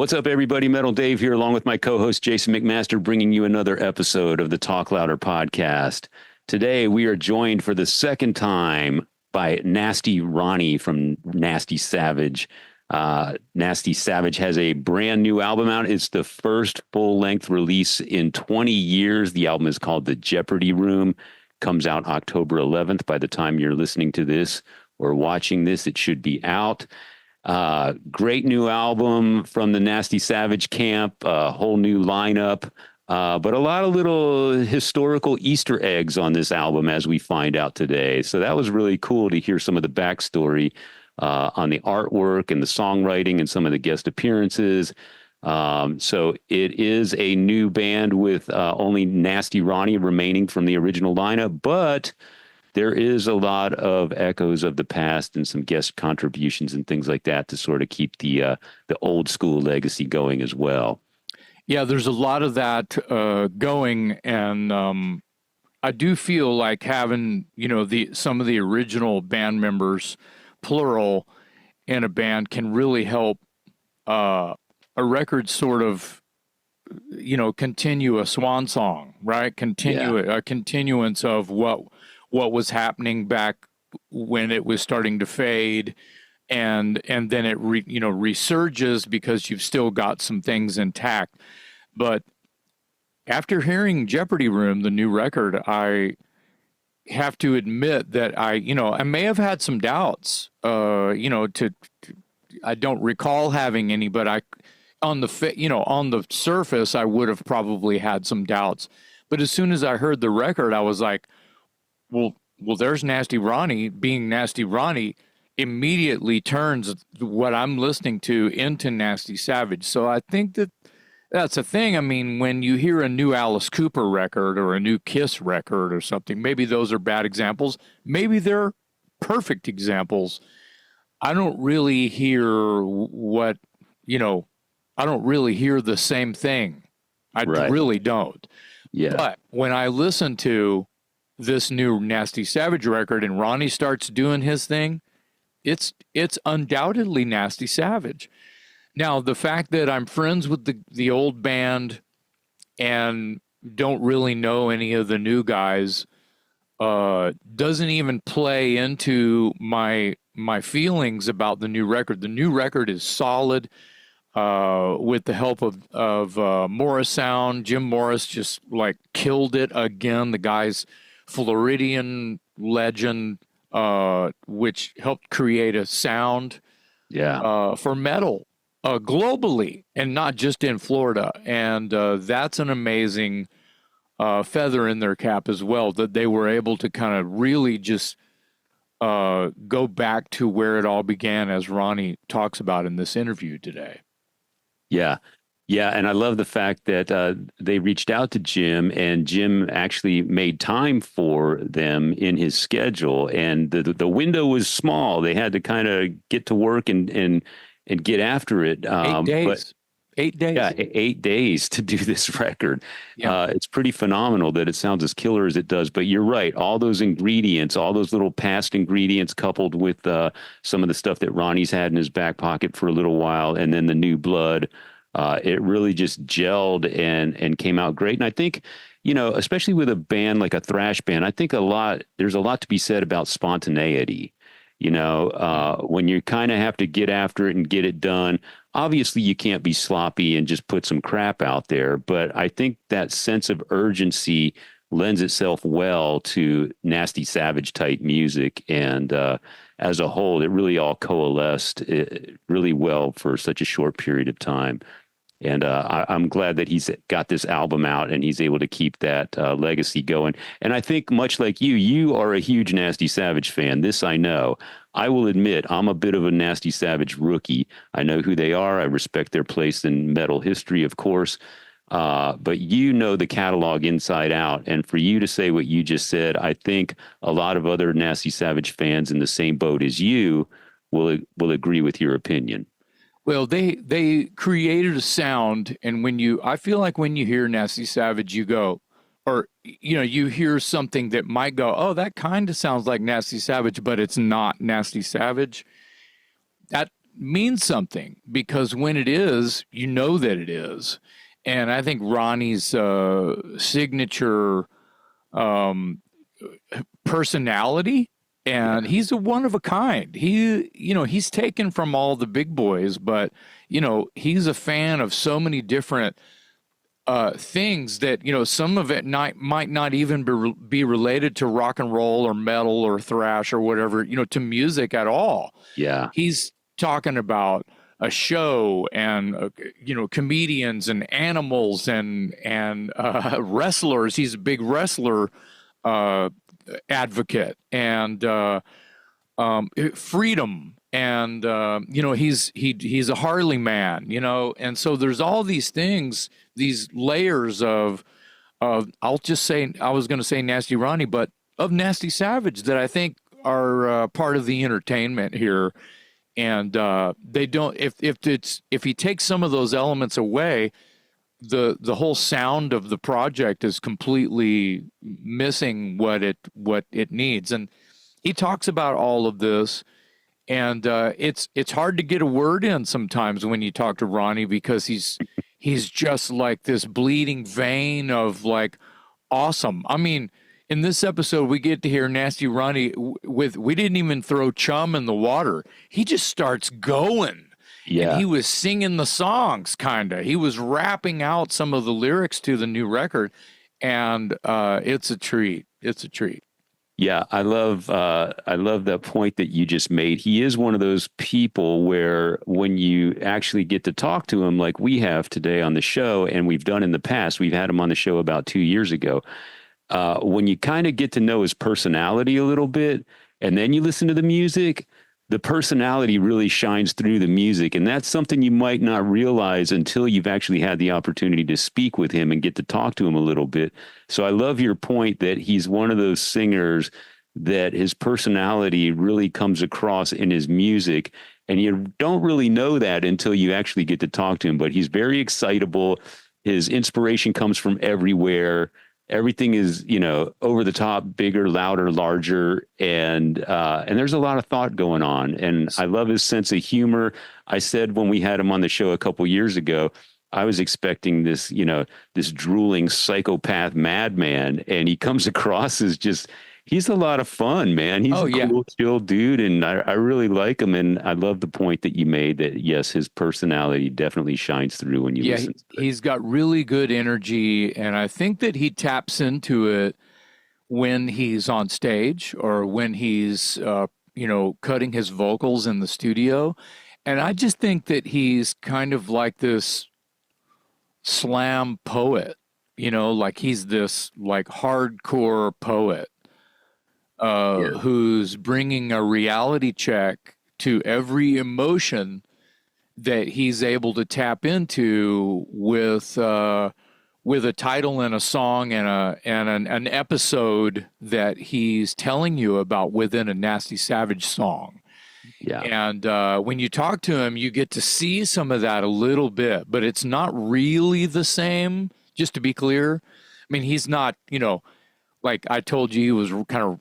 What's up, everybody? Metal Dave here, along with my co-host Jason McMaster, bringing you another episode of the Talk Louder podcast. Today, we are joined for the second time by Nasty Ronnie from Nasty Savage. Nasty Savage has a brand new album out. It's the first full-length release in 20 years. The album is called The Jeopardy Room. Comes out October 11th. By the time you're listening to this or watching this, it should be out. Great new album from the Nasty Savage camp, a whole new lineup, but a lot of little historical Easter eggs on this album, as we find out today. So that was really cool to hear some of the backstory on the artwork and the songwriting and some of the guest appearances. So it is a new band with only Nasty Ronnie remaining from the original lineup, but there is a lot of echoes of the past and some guest contributions and things like that to sort of keep the old school legacy going as well. Yeah, there's a lot of that going, and I do feel like having some of the original band members, plural, in a band can really help a record sort of continue a swan song, right? Continue a continuance of what was happening back when it was starting to fade, and then it resurges because you've still got some things intact. But after hearing Jeopardy Room, the new record, I have to admit that I may have had some doubts. I don't recall having any, but on the surface, I would have probably had some doubts. But as soon as I heard the record, I was like, Well, there's Nasty Ronnie. Being Nasty Ronnie immediately turns what I'm listening to into Nasty Savage. So I think that's a thing. I mean, when you hear a new Alice Cooper record or a new Kiss record or something, maybe those are bad examples. Maybe they're perfect examples. I don't really hear I don't really hear the same thing. I really don't. Yeah. But when I listen to this new Nasty Savage record and Ronnie starts doing his thing, it's undoubtedly Nasty Savage. Now, the fact that I'm friends with the old band and don't really know any of the new guys doesn't even play into my feelings about the new record. The new record is solid with the help of Morris Sound. Jim Morris just killed it again. The guy's Floridian legend, which helped create a sound for metal globally and not just in Florida. And that's an amazing feather in their cap as well, that they were able to kind of really just go back to where it all began, as Ronnie talks about in this interview today. Yeah. Yeah, and I love the fact that they reached out to Jim, and Jim actually made time for them in his schedule. And the window was small; they had to kind of get to work and get after it. 8 days. 8 days. Yeah, 8 days to do this record. Yeah. It's pretty phenomenal that it sounds as killer as it does. But you're right; all those ingredients, all those little past ingredients, coupled with some of the stuff that Ronnie's had in his back pocket for a little while, and then the new blood. It really just gelled and came out great. And I think, especially with a band like a thrash band, I think there's a lot to be said about spontaneity. When you kind of have to get after it and get it done. Obviously, you can't be sloppy and just put some crap out there. But I think that sense of urgency lends itself well to Nasty Savage type music. And as a whole, it really all coalesced really well for such a short period of time. And I'm glad that he's got this album out and he's able to keep that legacy going. And I think much like you are a huge Nasty Savage fan. This I know. I will admit I'm a bit of a Nasty Savage rookie. I know who they are. I respect their place in metal history, of course. But the catalog inside out. And for you to say what you just said, I think a lot of other Nasty Savage fans in the same boat as you will agree with your opinion. Well, they created a sound, and I feel like when you hear Nasty Savage, you go, or you hear something that might go, oh, that kind of sounds like Nasty Savage, but it's not Nasty Savage. means something, because when it is, you know that it is. And I think Ronnie's signature um, personality, and he's a one of a kind. He's taken from all the big boys, but he's a fan of so many different things that some of it might not even be related to rock and roll or metal or thrash or whatever, to music at all. Yeah. He's talking about a show and comedians and animals and wrestlers. He's a big wrestler advocate, and freedom, and he's a Harley man, and so there's all these things, these layers of I'll just say, I was going to say Nasty Ronnie, but of Nasty Savage, that I think are part of the entertainment here. And they don't, if he takes some of those elements away, the whole sound of the project is completely missing what it needs. And he talks about all of this, and it's hard to get a word in sometimes when you talk to Ronnie, because he's just like this bleeding vein of like awesome. I mean, in this episode, we get to hear Nasty Ronnie we didn't even throw chum in the water. He just starts going. Yeah. And he was singing the songs, kind of. He was rapping out some of the lyrics to the new record. And it's a treat. It's a treat. Yeah, I love that point that you just made. He is one of those people where when you actually get to talk to him, like we have today on the show, and we've done in the past, we've had him on the show about 2 years ago. When you kind of get to know his personality a little bit, and then you listen to the music, the personality really shines through the music. And that's something you might not realize until you've actually had the opportunity to speak with him and get to talk to him a little bit. So I love your point that he's one of those singers that his personality really comes across in his music. And you don't really know that until you actually get to talk to him. But he's very excitable. His inspiration comes from everywhere. Everything is, over the top, bigger, louder, larger, and there's a lot of thought going on. And I love his sense of humor. I said when we had him on the show a couple years ago, I was expecting this, this drooling psychopath madman, and he comes across as he's a lot of fun, man. He's cool, chill dude, and I really like him. And I love the point that you made that, yes, his personality definitely shines through when you listen to it. He's got really good energy, and I think that he taps into it when he's on stage or when he's, cutting his vocals in the studio. And I just think that he's kind of like this slam poet, like he's this like hardcore poet. Who's bringing a reality check to every emotion that he's able to tap into with a title and a song and an episode that he's telling you about within a Nasty Savage song. Yeah. And when you talk to him, you get to see some of that a little bit, but it's not really the same, just to be clear. I mean, he's not, like I told you, he was kind of,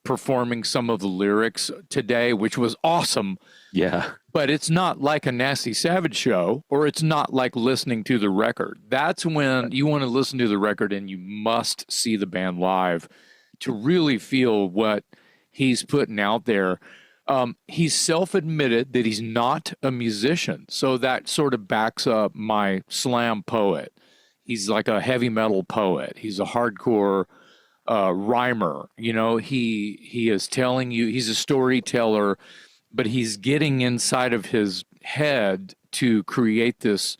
performing some of the lyrics today, which was awesome. Yeah. But it's not like a Nasty Savage show, or it's not like listening to the record. That's when you want to listen to the record and you must see the band live to really feel what he's putting out there. He's self-admitted that he's not a musician. So that sort of backs up my slam poet. He's like a heavy metal poet. He's a hardcore rhymer. He is telling you, he's a storyteller, but he's getting inside of his head to create this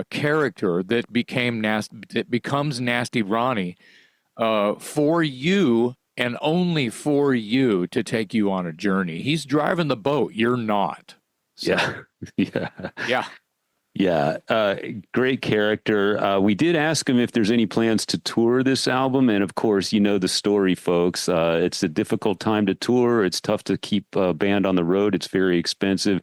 character that becomes Nasty Ronnie for you and only for you, to take you on a journey. He's driving the boat, you're not. So, yeah. Great character. We did ask him if there's any plans to tour this album. And of course, the story, folks. It's a difficult time to tour. It's tough to keep a band on the road. It's very expensive.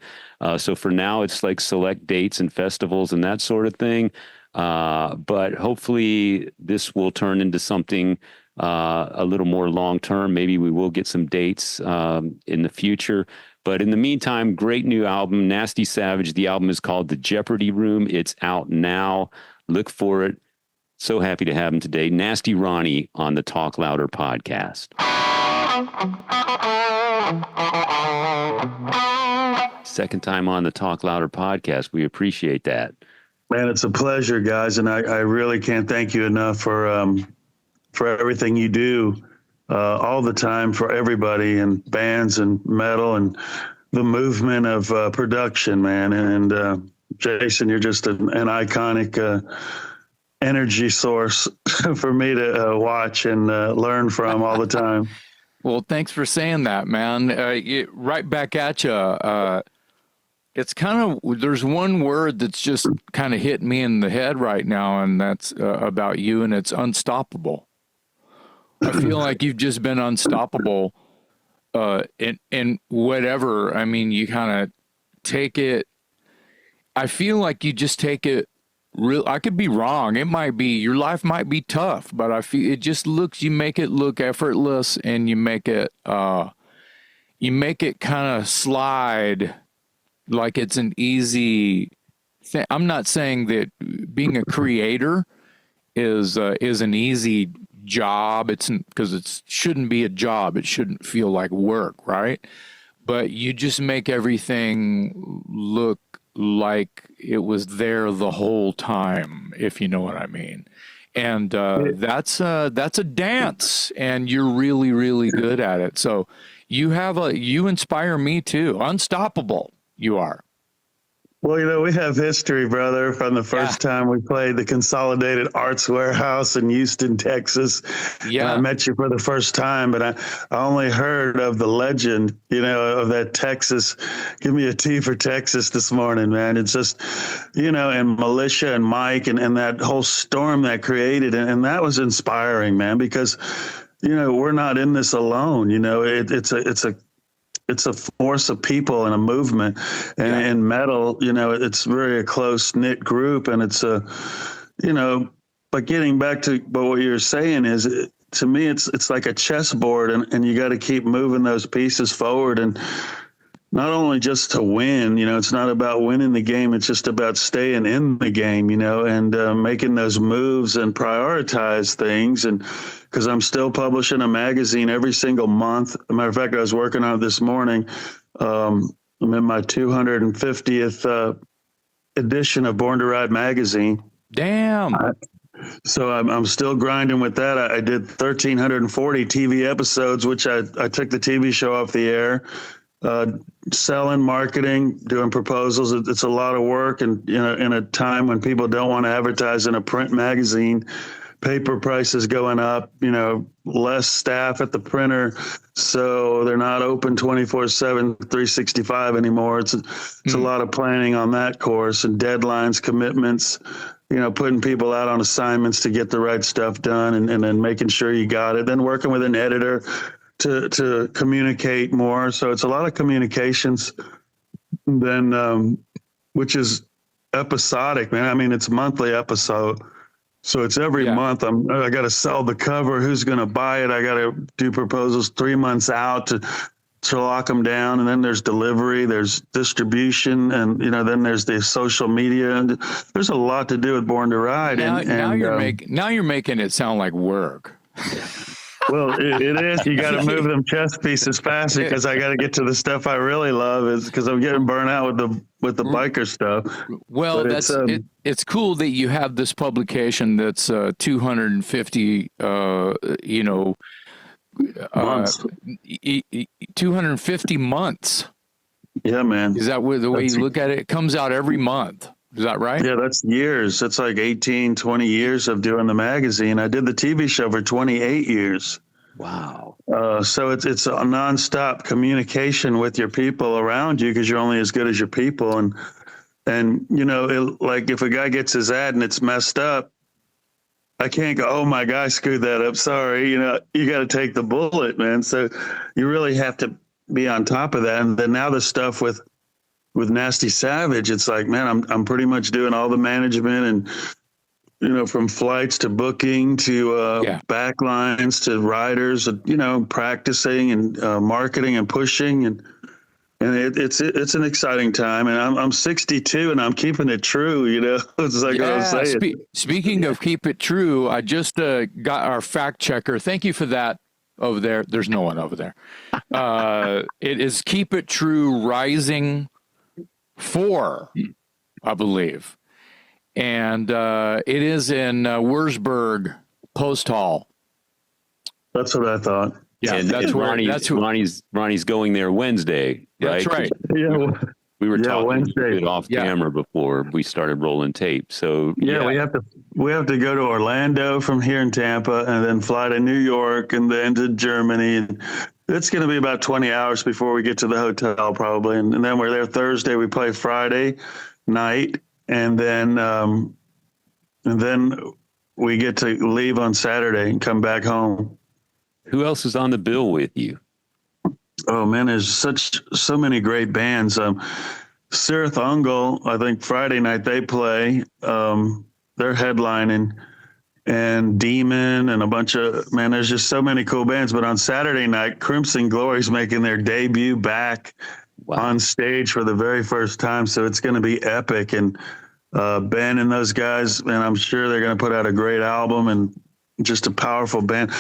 So for now, it's like select dates and festivals and that sort of thing. But hopefully this will turn into something a little more long term. Maybe we will get some dates in the future. But in the meantime, great new album, Nasty Savage. The album is called The Jeopardy Room. It's out now. Look for it. So happy to have him today. Nasty Ronnie on the Talk Louder podcast. Second time on the Talk Louder podcast. We appreciate that. Man, it's a pleasure, guys. And I really can't thank you enough for everything you do all the time for everybody and bands and metal and the movement of production, man. And Jason, you're just an iconic energy source for me to watch and learn from all the time. Well, thanks for saying that, man. Right back at you. It's kind of, there's one word that's just kind of hit me in the head right now, and that's about you, and it's unstoppable. I feel like you've just been unstoppable in whatever. I mean, you kind of take it. I feel like you just take it real. I could be wrong. It might be, your life might be tough, but I feel it just looks, you make it look effortless, and you make it kind of slide like it's an easy thing. I'm not saying that being a creator is an easy job. It's because it shouldn't be a job. It shouldn't feel like work, right? But you just make everything look like it was there the whole time, if you know what I mean. And that's a dance, and you're really, really good at it. So you inspire me too. Unstoppable, you are. Well, you know, we have history, brother, from the first time we played the Consolidated Arts Warehouse in Houston, Texas. Yeah. And I met you for the first time, but I only heard of the legend, you know, of that Texas. Give me a T for Texas this morning, man. It's just, you know, and Militia and Mike and that whole storm that created. And that was inspiring, man, because, you know, we're not in this alone. You know, it's a force of people and a movement, and in metal, you know, it's very a close knit group, and it's you know, but getting back to what you're saying is, to me, it's like a chessboard, and you got to keep moving those pieces forward, and not only just to win, you know, it's not about winning the game. It's just about staying in the game, you know, and making those moves and prioritize things. And because I'm still publishing a magazine every single month. As a matter of fact, I was working on it this morning. I'm in my 250th edition of Born to Ride magazine. Damn. So I'm still grinding with that. I did 1,340 TV episodes, which I took the TV show off the air. Selling, marketing, doing proposals. It's a lot of work, and you know, in a time when people don't want to advertise in a print magazine, paper prices going up, you know, less staff at the printer, so they're not open 24/7, 365 anymore. It's a lot of planning on that course, and deadlines, commitments, you know, putting people out on assignments to get the right stuff done, and then making sure you got it, then working with an editor to communicate more. So it's a lot of communications, then which is episodic, man. I mean, it's monthly episode. So it's every month I got to sell the cover. Who's going to buy it? I got to do proposals 3 months out to lock them down. And then there's delivery, there's distribution, and, you know, then there's the social media. And there's a lot to do with Born to Ride. Now you're making it sound like work. Well, it is. You got to move them chess pieces faster, because I got to get to the stuff I really love, is because I'm getting burnt out with the biker stuff. Well, but it's cool that you have this publication that's 250, months. 250 months. Yeah, man. Is that the way you look at it? It comes out every month. Is that right? Yeah, that's years. That's like 18, 20 years of doing the magazine. I did the TV show for 28 years. Wow. So it's a nonstop communication with your people around you, because you're only as good as your people. And you know, like if a guy gets his ad and it's messed up, I can't go, oh, my guy screwed that up. Sorry. You know, you got to take the bullet, man. So you really have to be on top of that. And then now the stuff with Nasty Savage, it's like, man, I'm pretty much doing all the management, and, you know, from flights to booking to backlines to riders, you know, practicing and marketing and pushing. And and it's an exciting time, and I'm 62 and I'm keeping it true. You know, it's like what I'm saying. Speaking of keep it true, I just got our fact checker. Thank you for that over there. There's no one over there. It is Keep It True Rising 4, I believe. And it is in Wurzburg Post Hall. That's what I thought. Yeah, and that's where Ronnie's going there Wednesday. That's right. Yeah, We were talking Wednesday. a bit off camera before we started rolling tape. So we have to go to Orlando from here in Tampa, and then fly to New York, and then to Germany. And it's going to be about 20 hours before we get to the hotel, probably. And then we're there Thursday. We play Friday night, and then we get to leave on Saturday and come back home. who else is on the bill with you? Oh man, there's so many great bands. Sirith Ungol, I think Friday night they play. They're headlining, and Demon and a bunch of, there's just so many cool bands. But on Saturday night, Crimson Glory's making their debut back on stage for the very first time. So it's going to be epic. And Ben and those guys, and I'm sure they're going to put out a great album and just a powerful band.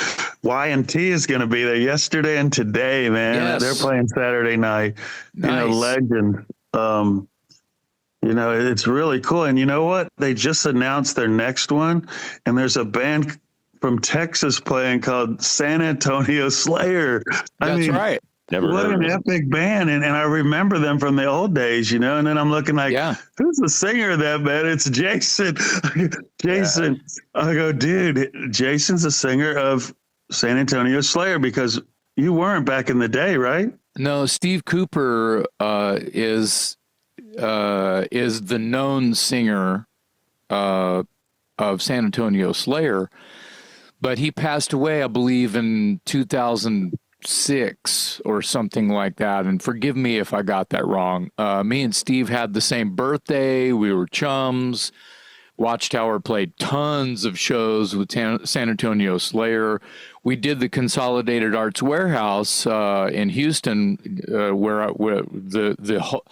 Y&T is going to be there yesterday and today, man. Yes. They're playing Saturday night. Nice. Legend. It's really cool. And you know what? They just announced their next one, and there's a band from Texas playing called San Antonio Slayer. That's right. Never What heard an of it. epic band. And I remember them from the old days, and then I'm looking like, who's the singer of that band? It's Jason. Jason. Yeah. I go, dude, Jason's the singer of San Antonio Slayer, because you weren't back in the day, right? No, Steve Cooper is the known singer of San Antonio Slayer, but he passed away, I believe, in 2006 or something like that. And forgive me if I got that wrong. Me and Steve had the same birthday. We were chums. Watchtower played tons of shows with San Antonio Slayer. We did the Consolidated Arts Warehouse in Houston, where the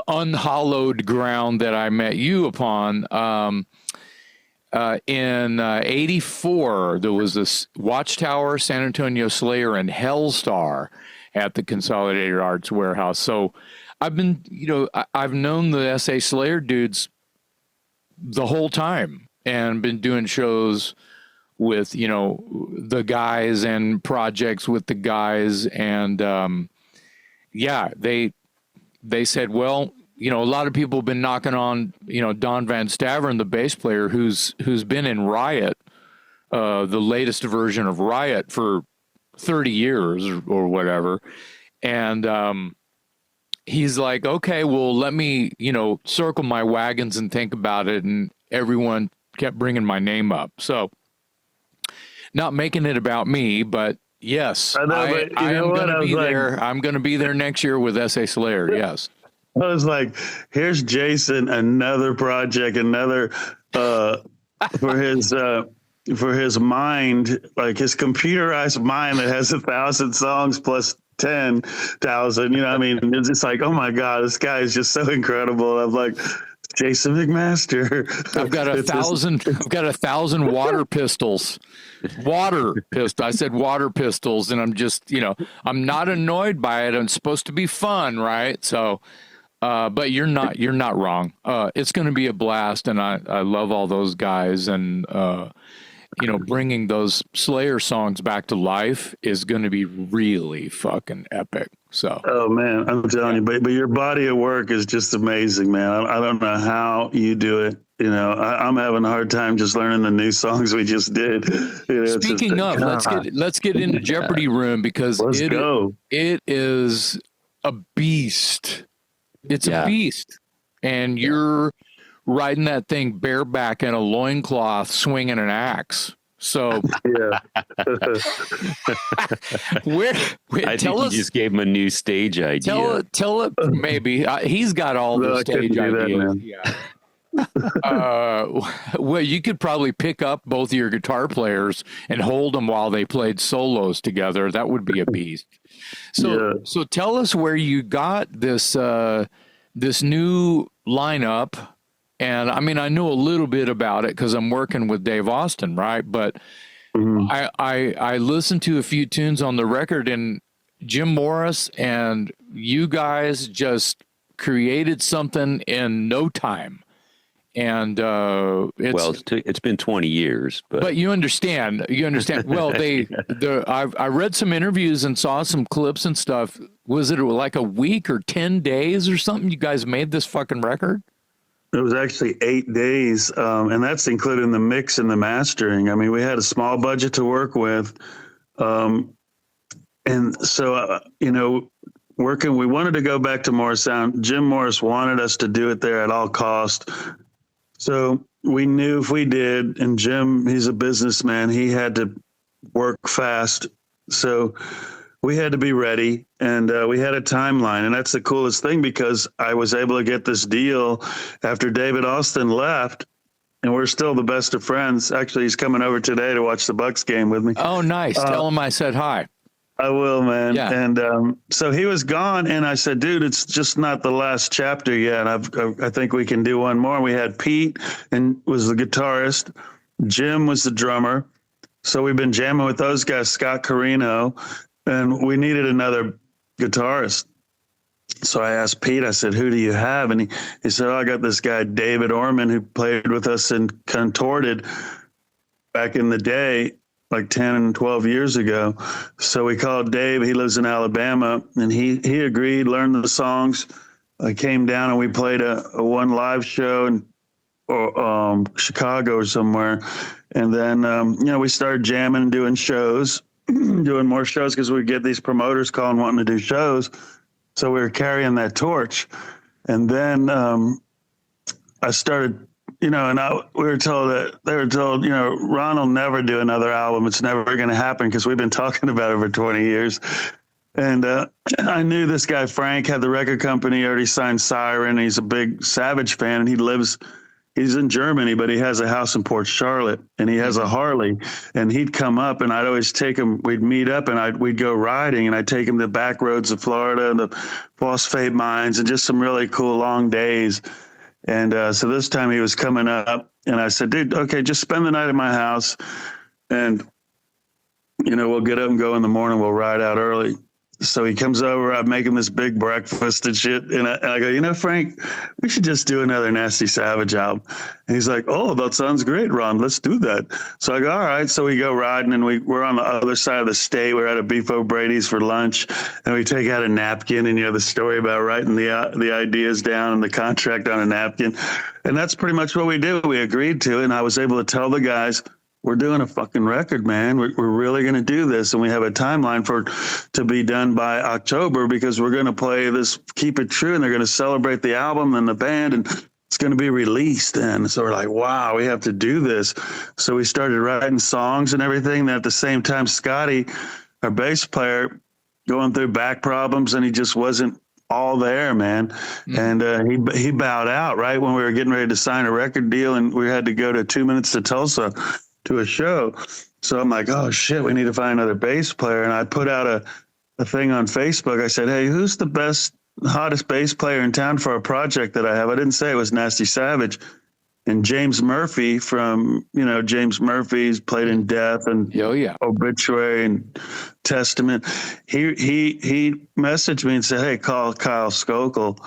unhallowed ground that I met you upon. In '84, there was this Watchtower, San Antonio Slayer, and Hellstar at the Consolidated Arts Warehouse. So I've been, I've known the S.A. Slayer dudes the whole time and been doing shows with, the guys and projects with the guys. And they said, well, a lot of people have been knocking on, Don Van Staveren, the bass player, who's been in Riot, the latest version of Riot, for 30 years or whatever. And he's like, okay, well, let me, circle my wagons and think about it. And everyone kept bringing my name up. So not making it about me, but yes, I'm going to be there. I'm going to be there next year with S.A. Slayer. Yes. I was like, here's Jason, another project, another for his mind, like his computerized mind that has 1,000 songs plus 10,000. It's just like, oh my God, this guy is just so incredible. I'm like, Jason McMaster. I've got 1,000. I've got 1,000 water pistols. I said water pistols, and I'm just, I'm not annoyed by it. I'm supposed to be fun, right? So. But you're not wrong. It's going to be a blast, and I love all those guys, and bringing those Slayer songs back to life is going to be really fucking epic. So. Oh man, I'm telling you, but your body of work is just amazing, man. I don't know how you do it. I'm having a hard time just learning the new songs we just did. Speaking of, let's get into Jeopardy Room, because it is a beast. It's a beast, and you're riding that thing bareback in a loincloth, swinging an axe. So, yeah. I think you just gave him a new stage idea. Tell it, maybe he's got all the stage ideas. Well, you could probably pick up both of your guitar players and hold them while they played solos together. That would be a beast. So, Yeah. so tell us where you got this new lineup. And I mean, I know a little bit about it because I'm working with Dave Austin, right? But I listened to a few tunes on the record, and Jim Morris and you guys just created something in no time. And it's been 20 years, but you understand. Well, I read some interviews and saw some clips and stuff. Was it like a week or 10 days or something? You guys made this fucking record? It was actually 8 days, and that's including the mix and the mastering. I mean, we had a small budget to work with. And so, we wanted to go back to Morris Sound. Jim Morris wanted us to do it there at all cost. So we knew if we did, and Jim, he's a businessman, he had to work fast. So we had to be ready, and we had a timeline. And that's the coolest thing, because I was able to get this deal after David Austin left, and we're still the best of friends. Actually, he's coming over today to watch the Bucks game with me. Oh, nice. Tell him I said hi. I will, man. Yeah. And so he was gone, and I said, dude, it's just not the last chapter yet. I think we can do one more. And we had Pete and was the guitarist. Jim was the drummer. So we've been jamming with those guys, Scott Carino, and we needed another guitarist. So I asked Pete, I said, who do you have? And he said, I got this guy, David Orman, who played with us in Contorted back in the day, like 10 and 12 years ago. So we called Dave. He lives in Alabama, and he agreed, learned the songs. I came down and we played a one live show in Chicago or somewhere. And then, we started jamming and doing shows, doing more shows, because we get these promoters calling, wanting to do shows. So we were carrying that torch. And then I started, we were told Ron will never do another album. It's never going to happen, because we've been talking about it for 20 years. And I knew this guy, Frank, had the record company, already signed Siren. He's a big Savage fan, and he's in Germany, but he has a house in Port Charlotte, and he has a Harley. And he'd come up, and I'd always take him, we'd meet up, and we'd go riding, and I'd take him to the back roads of Florida and the phosphate mines, and just some really cool long days. And so this time he was coming up, and I said, dude, okay, just spend the night at my house, and, we'll get up and go in the morning. We'll ride out early. So he comes over, I make him this big breakfast and shit. And I go, Frank, we should just do another Nasty Savage album. And he's like, oh, that sounds great, Ron. Let's do that. So I go, all right. So we go riding, and we're on the other side of the state. We're at a Beef O'Brady's for lunch, and we take out a napkin, and the story about writing the ideas down and the contract on a napkin. And that's pretty much what we did. We agreed to it, and I was able to tell the guys, we're doing a fucking record, man. We're really going to do this. And we have a timeline to be done by October, because we're going to play this, Keep It True, and they're going to celebrate the album and the band, and it's going to be released. And so we're like, wow, we have to do this. So we started writing songs and everything. And at the same time, Scotty, our bass player, going through back problems, and he just wasn't all there, man. Mm-hmm. And he bowed out right when we were getting ready to sign a record deal, and we had to go to 2 Minutes to Tulsa to a show. So I'm like, oh shit, we need to find another bass player. And I put out a thing on Facebook. I said, hey, who's the hottest bass player in town for a project that I have? I didn't say it was Nasty Savage. And James Murphy from, James Murphy's played in Death and Obituary and Testament. He messaged me and said, hey, call Kyle Sokol.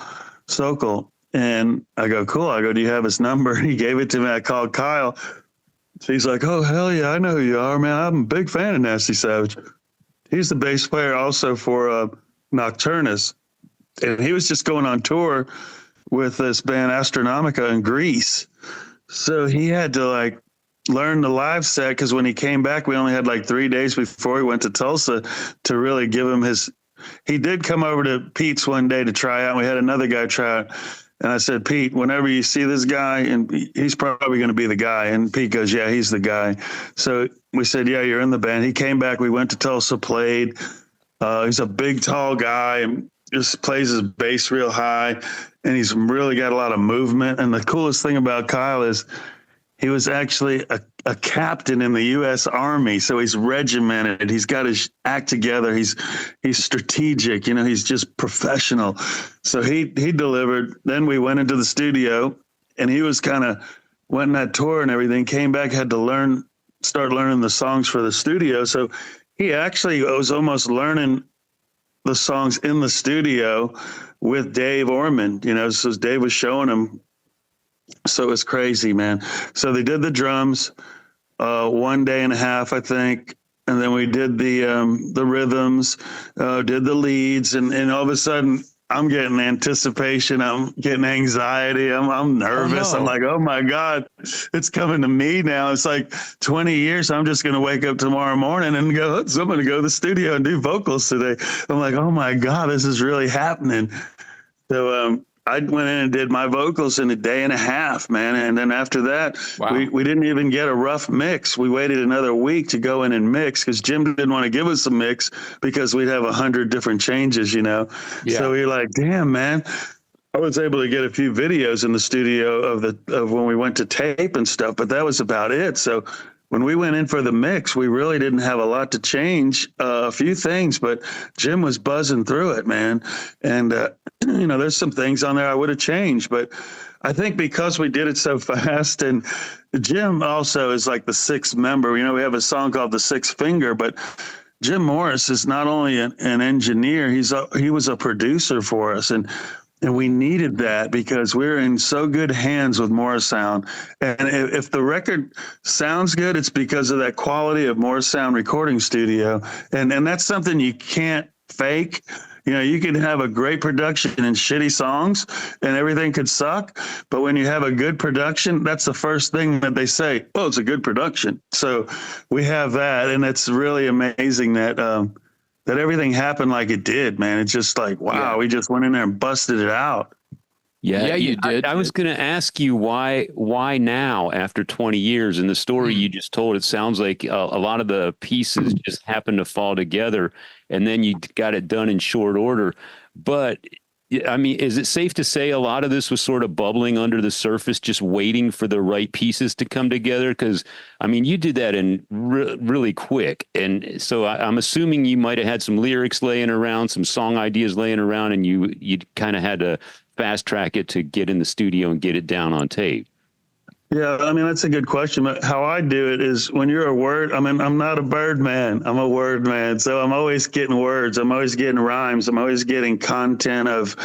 And I go, cool. I go, do you have his number? He gave it to me. I called Kyle. So he's like, oh, hell yeah, I know who you are, man. I'm a big fan of Nasty Savage. He's the bass player also for Nocturnus. And he was just going on tour with this band Astronomica in Greece. So he had to learn the live set, because when he came back, we only had 3 days before he went to Tulsa to really give him he did come over to Pete's one day to try out. We had another guy try out. And I said, Pete, whenever you see this guy, and he's probably going to be the guy. And Pete goes, yeah, he's the guy. So we said, yeah, you're in the band. He came back. We went to Tulsa, played. He's a big, tall guy. And just plays his bass real high, and he's really got a lot of movement. And the coolest thing about Kyle is he was actually a captain in the U.S. Army, so he's regimented. He's got his act together. He's strategic. You know, he's just professional. So he delivered. Then we went into the studio, and he was kind of went on that tour and everything. Came back, had to start learning the songs for the studio. So he actually was almost learning the songs in the studio with Dave Orman. You know, so Dave was showing him. So it was crazy, man. So they did the drums 1 day and a half, I think. And then we did the rhythms, did the leads. And all of a sudden, I'm getting anticipation. I'm getting anxiety. I'm nervous. Oh, no. I'm like, oh, my God, it's coming to me now. It's like 20 years. I'm just going to wake up tomorrow morning and go, so I'm going to go to the studio and do vocals today. I'm like, oh, my God, this is really happening. So I went in and did my vocals in a day and a half, man. And then after that, Wow. we didn't even get a rough mix. We waited another week to go in and mix because Jim didn't want to give us a mix because we'd have 100 different changes, you know? Yeah. So we were like, damn, man. I was able to get a few videos in the studio of when we went to tape and stuff, but that was about it. So when we went in for the mix, we really didn't have a lot to change, a few things, but Jim was buzzing through it, man. And, you know, there's some things on there I would have changed, but I think because we did it so fast, and Jim also is like the sixth member. You know, we have a song called The Sixth Finger, but Jim Morris is not only an engineer, he was a producer for us. And we needed that because we're in so good hands with Morris Sound. And if the record sounds good, it's because of that quality of Morris Sound recording studio. And that's something you can't fake. You know, you can have a great production and shitty songs and everything could suck. But when you have a good production, that's the first thing that they say, oh, it's a good production. So we have that. And it's really amazing that, that everything happened like it did, man. It's just like, wow, we just went in there and busted it out. Yeah, you did. I was going to ask you why now after 20 years? And the story you just told, it sounds like a lot of the pieces just happened to fall together and then you got it done in short order. But I mean, is it safe to say a lot of this was sort of bubbling under the surface, just waiting for the right pieces to come together? Because, I mean, you did that in really quick. And so I'm assuming you might have had some lyrics laying around, some song ideas laying around, and you kind of had to fast track it to get in the studio and get it down on tape. Yeah, I mean, that's a good question. But how I do it is when you're a word, I mean, I'm not a bird man. I'm a word man. So I'm always getting words. I'm always getting rhymes. I'm always getting content of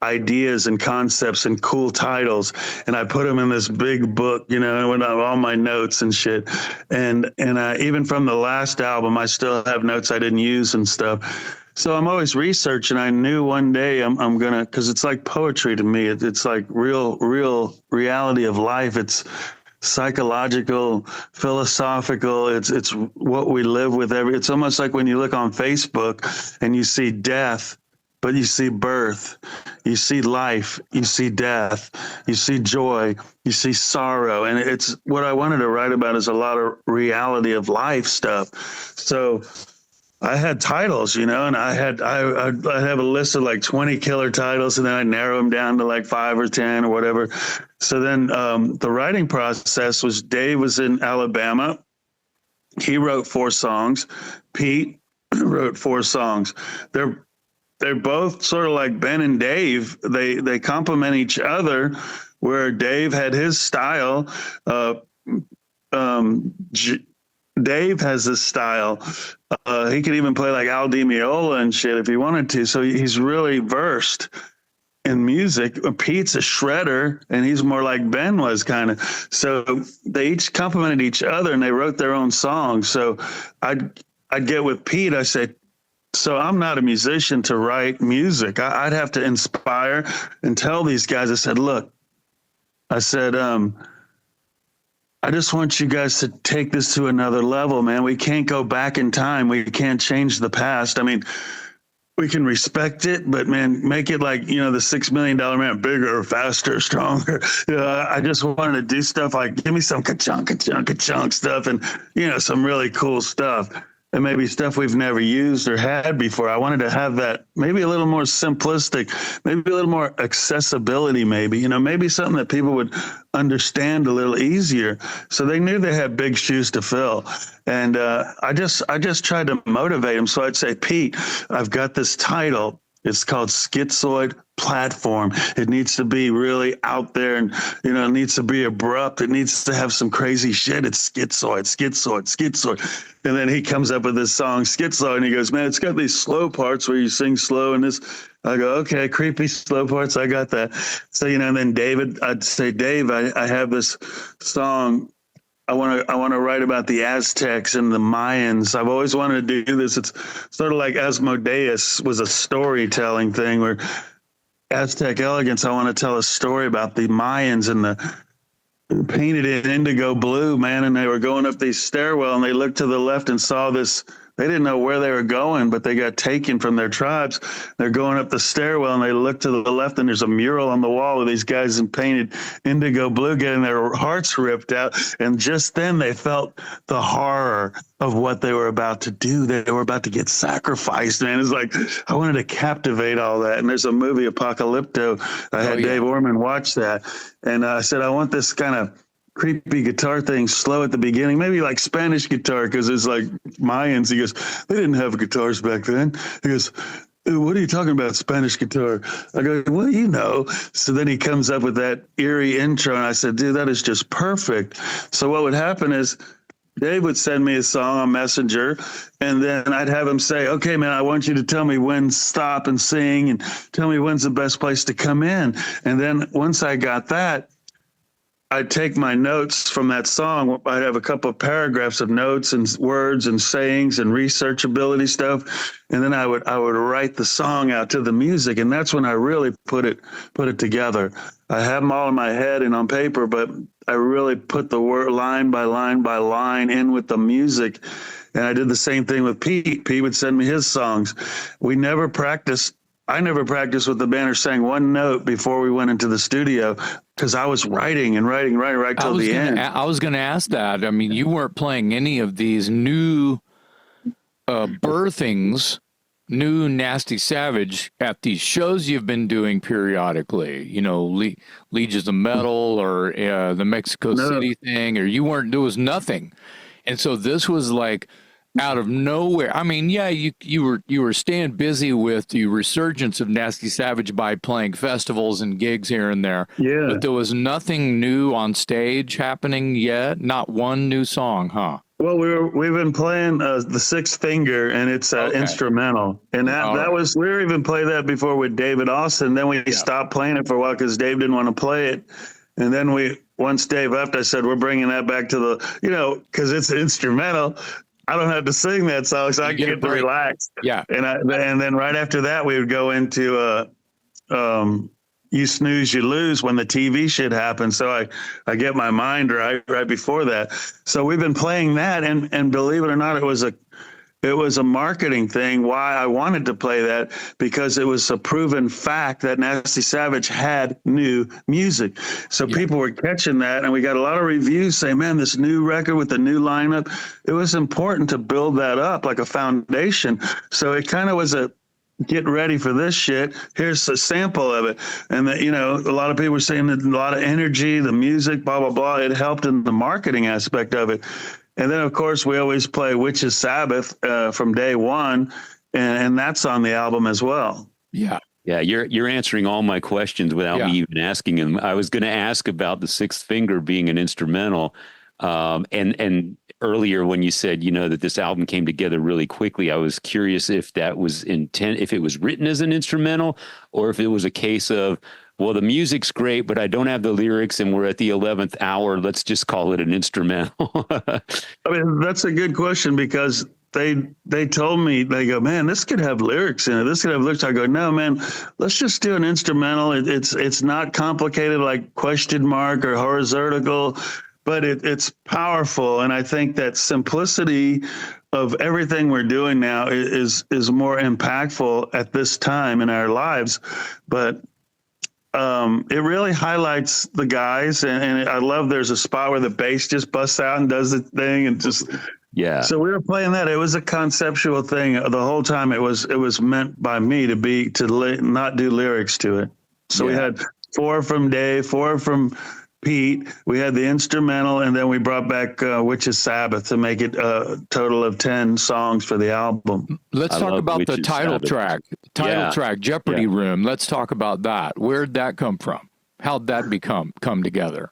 ideas and concepts and cool titles. And I put them in this big book, you know, with all my notes and shit. And even from the last album, I still have notes I didn't use and stuff. So I'm always researching. I knew one day I'm going to, because it's like poetry to me. It's like real reality of life. It's psychological, philosophical. It's what we live with. It's almost like when you look on Facebook and you see death, but you see birth, you see life, you see death, you see joy, you see sorrow. And it's what I wanted to write about is a lot of reality of life stuff. So I had titles, you know, and I'd have a list of like 20 killer titles, and then I'd narrow them down to like 5 or 10 or whatever. So then the writing process was Dave was in Alabama. He wrote 4 songs. Pete wrote 4 songs. They're both sort of like Ben and Dave. They complement each other, where Dave had his style. Dave has this style. He could even play like Al Di Meola and shit if he wanted to. So he's really versed in music. Pete's a shredder, and he's more like Ben was kind of. So they each complimented each other, and they wrote their own songs. So I'd get with Pete. I said, so I'm not a musician to write music. I'd have to inspire and tell these guys. I said, look, I just want you guys to take this to another level, man. We can't go back in time. We can't change the past. I mean, we can respect it, but man, make it like, you know, the $6 Million Man, bigger, faster, stronger. You know, I just wanted to do stuff like, give me some ka-chunk stuff and, you know, some really cool stuff. and maybe stuff we've never used or had before. I wanted to have that maybe a little more simplistic, maybe a little more accessibility, maybe, you know, maybe something that people would understand a little easier. So they knew they had big shoes to fill. And I just tried to motivate them. So I'd say, Pete, I've got this title. It's called Schizoid Platform. It needs to be really out there, and, you know, it needs to be abrupt. It needs to have some crazy shit. It's schizoid. And then he comes up with this song, Schizoid, and he goes, man, it's got these slow parts where you sing slow, and this. I go, okay, creepy slow parts. I got that. So, you know, and then David, I'd say, Dave, I have this song. I want to write about the Aztecs and the Mayans. I've always wanted to do this. It's sort of like Asmodeus was a storytelling thing, where Aztec elegance. I want to tell a story about the Mayans and the painted in indigo blue, man. And they were going up these stairwell, and they looked to the left and saw this. They didn't know where they were going, but they got taken from their tribes. They're going up the stairwell, and they look to the left, and there's a mural on the wall with these guys in painted indigo blue getting their hearts ripped out. And just then they felt the horror of what they were about to do. They were about to get sacrificed, man. It's like, I wanted to captivate all that. And there's a movie, Apocalypto. I had Dave Orman watch that. And I said, I want this kind of creepy guitar thing slow at the beginning, maybe like Spanish guitar, because it's like Mayans. He goes, they didn't have guitars back then. He goes, what are you talking about, Spanish guitar? I go, well, you know. So then he comes up with that eerie intro, and I said, dude, that is just perfect. So what would happen is Dave would send me a song on Messenger, and then I'd have him say, okay, man, I want you to tell me when stop and sing, and tell me when's the best place to come in. And then once I got that, I'd take my notes from that song. I'd have a couple of paragraphs of notes and words and sayings and researchability stuff. And then I would write the song out to the music. And that's when I really put it together. I have them all in my head and on paper, but I really put the word line by line by line in with the music. And I did the same thing with Pete. Pete would send me his songs. We never practiced. I never practiced with the band or sang one note before we went into the studio, because I was writing right till the end. I was going to ask that. I mean, you weren't playing any of these new birthings, new Nasty Savage at these shows you've been doing periodically, you know, Legions of Metal or the Mexico City thing, or there was nothing. And so this was like out of nowhere. I mean, yeah, you were staying busy with the resurgence of Nasty Savage by playing festivals and gigs here and there. Yeah. But there was nothing new on stage happening yet. Not one new song, huh? Well, we've been playing the Sixth Finger, and it's instrumental, and that was, we were even playing that before with David Austin. Then we stopped playing it for a while because Dave didn't want to play it, and then once Dave left, I said, we're bringing that back to the, you know, because it's instrumental. I don't have to sing that song, so I can get to relax. Yeah. And then right after that, we would go into You Snooze, You Lose, when the TV shit happened. So I get my mind right before that. So we've been playing that, and believe it or not, it was a marketing thing. Why I wanted to play that, because it was a proven fact that Nasty Savage had new music. So people were catching that, and we got a lot of reviews saying, man, this new record with the new lineup. It was important to build that up like a foundation. So it kind of was a get ready for this shit. Here's a sample of it. And that, you know, a lot of people were saying that a lot of energy, the music, blah, blah, blah. It helped in the marketing aspect of it. And then, of course, we always play Witch's Sabbath from day one, and that's on the album as well. Yeah. Yeah, you're answering all my questions without me even asking them. I was going to ask about the Sixth Finger being an instrumental, and earlier when you said, you know, that this album came together really quickly, I was curious if that was if it was written as an instrumental, or if it was a case of, well, the music's great, but I don't have the lyrics, and we're at the 11th hour. Let's just call it an instrumental. I mean, that's a good question, because they told me, they go, man, this could have lyrics in it. This could have lyrics. I go, no, man, let's just do an instrumental. It's not complicated like Question Mark or Horizontal, but it's powerful. And I think that simplicity of everything we're doing now is more impactful at this time in our lives. But it really highlights the guys, and I love there's a spot where the bass just busts out and does the thing, and just Yeah. So we were playing that. It was a conceptual thing the whole time. It was meant by me to not do lyrics to it. So we had 4 from Dave, 4 from Pete. We had the instrumental, and then we brought back Witch's Sabbath to make it a total of 10 songs for the album. Let's talk about the title track. Title track, Jeopardy Room. Let's talk about that. Where'd that come from? How'd that come together?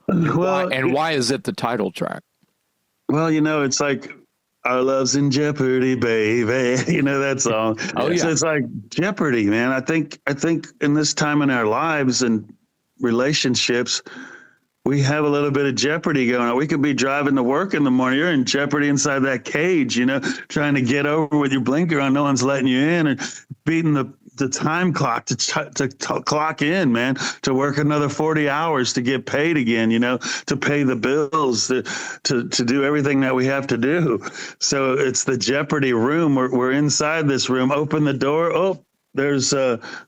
Well, why is it the title track? Well, it's like our love's in jeopardy, baby. That song. Oh yeah. So it's like Jeopardy, man. I think in this time in our lives and relationships, we have a little bit of jeopardy going on. We could be driving to work in the morning. You're in jeopardy inside that cage, trying to get over with your blinker on. No one's letting you in, and beating the time clock to clock in, man, to work another 40 hours to get paid again, to pay the bills, to do everything that we have to do. So it's the Jeopardy room. We're inside this room. Open the door. Oh, there's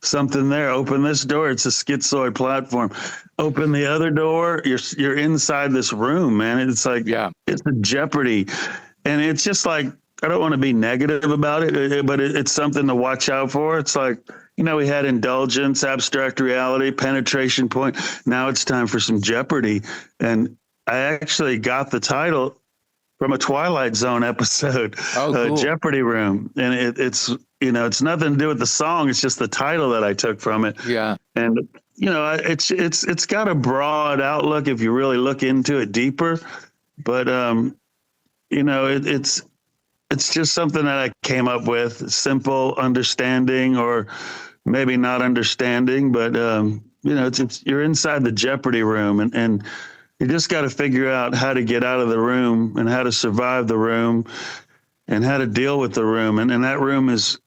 something there. Open this door. It's a schizoid platform. Open the other door. You're inside this room, man. It's like, it's a Jeopardy. And it's just like, I don't want to be negative about it, but it's something to watch out for. It's like, we had indulgence, abstract reality, penetration point. Now it's time for some Jeopardy. And I actually got the title from a Twilight Zone episode, cool. Jeopardy Room. And it's nothing to do with the song. It's just the title that I took from it. Yeah. And, it's got a broad outlook if you really look into it deeper. But, it's just something that I came up with, simple understanding, or maybe not understanding, but you're inside the Jeopardy room, and you just got to figure out how to get out of the room and how to survive the room and how to deal with the room. And that room is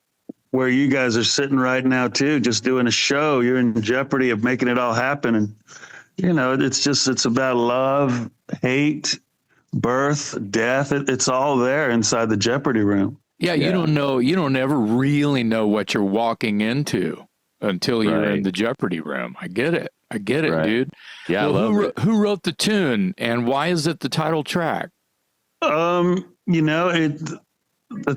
where you guys are sitting right now too, just doing a show. You're in jeopardy of making it all happen. And, it's about love, hate, birth, death. It's all there inside the Jeopardy room. Yeah, you don't ever really know what you're walking into until you're in the Jeopardy room. I get it, dude. Yeah, well, I love it. Who wrote the tune, and why is it the title track? The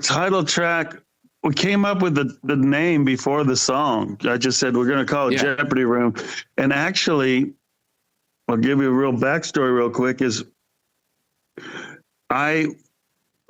title track, we came up with the name before the song. I just said, we're going to call it Jeopardy Room. And actually, I'll give you a real backstory real quick, is I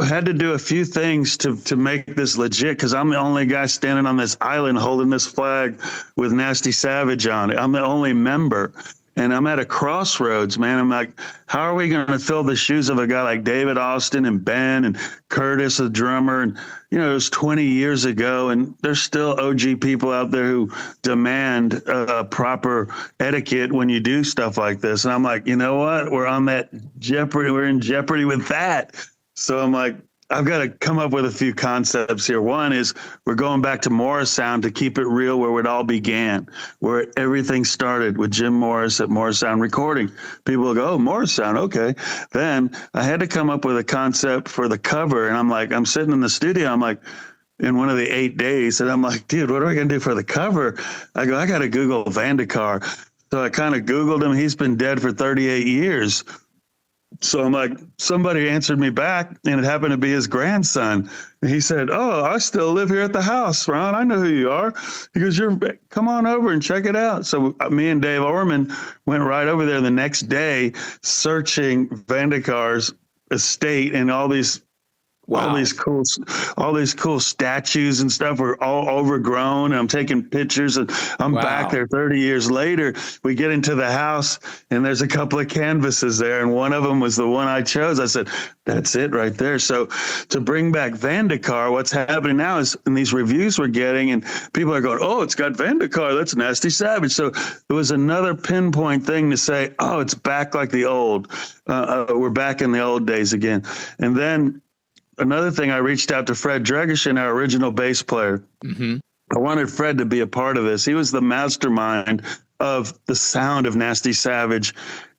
had to do a few things to make this legit, because I'm the only guy standing on this island holding this flag with Nasty Savage on it. I'm the only member. And I'm at a crossroads, man. I'm like, how are we going to fill the shoes of a guy like David Austin and Ben and Curtis, the drummer? And, it was 20 years ago, and there's still OG people out there who demand proper etiquette when you do stuff like this. And I'm like, you know what? We're on that Jeopardy. We're in jeopardy with that. So I'm like, I've got to come up with a few concepts here. One is we're going back to Morris Sound to keep it real, where it all began, where everything started with Jim Morris at Morris Sound Recording. People will go, oh, Morris Sound, okay. Then I had to come up with a concept for the cover, and I'm sitting in the studio, I'm like, in one of the 8 days, and I'm like, dude, what are we going to do for the cover? I go, I got to Google Vandekar. So I kind of Googled him. He's been dead for 38 years. So I'm like, somebody answered me back, and it happened to be his grandson. And he said, oh, I still live here at the house, Ron. I know who you are. He goes, come on over and check it out. So me and Dave Orman went right over there the next day, searching Vandekar's estate, and all these cool statues and stuff were all overgrown. I'm taking pictures, and I'm back there 30 years later. We get into the house, and there's a couple of canvases there, and one of them was the one I chose. I said, that's it right there. So to bring back Vandekar, what's happening now is in these reviews we're getting, and people are going, oh, it's got Vandekar. That's Nasty Savage. So it was another pinpoint thing to say, oh, it's back like the old. We're back in the old days again. And then another thing, I reached out to Fred Dregeshin, our original bass player. Mm-hmm. I wanted Fred to be a part of this. He was the mastermind of the sound of Nasty Savage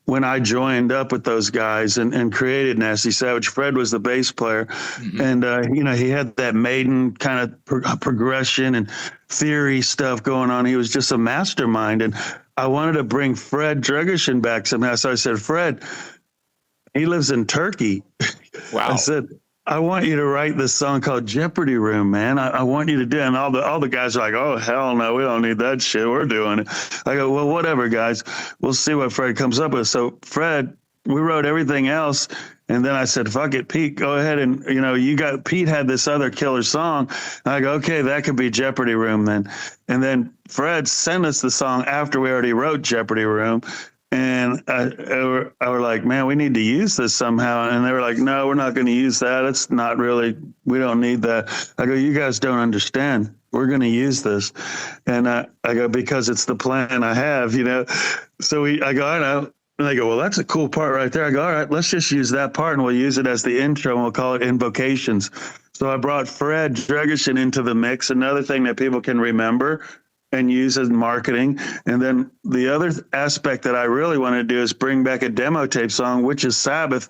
when I joined up with those guys and created Nasty Savage. Fred was the bass player. Mm-hmm. And, he had that Maiden kind of progression and theory stuff going on. He was just a mastermind. And I wanted to bring Fred Dregeshin back somehow. So I said, Fred, he lives in Turkey. Wow. I said, I want you to write this song called Jeopardy Room, man. I want you to do it. And all the guys are like, oh, hell no, we don't need that shit. We're doing it. I go, well, whatever, guys. We'll see what Fred comes up with. So Fred, we wrote everything else. And then I said, fuck it, Pete, go ahead. And, Pete had this other killer song. And I go, okay, that could be Jeopardy Room then. And then Fred sent us the song after we already wrote Jeopardy Room. And I were like, man, we need to use this somehow. And they were like, no, we're not going to use that. It's not really, we don't need that. I go, you guys don't understand. We're going to use this. And I go, because it's the plan I have, So I go, I know. And they go, well, that's a cool part right there. I go, all right, let's just use that part and we'll use it as the intro and we'll call it Invocations. So I brought Fred Dregerson into the mix, another thing that people can remember and use as marketing. And then the other aspect that I really want to do is bring back a demo tape song, which is Sabbath.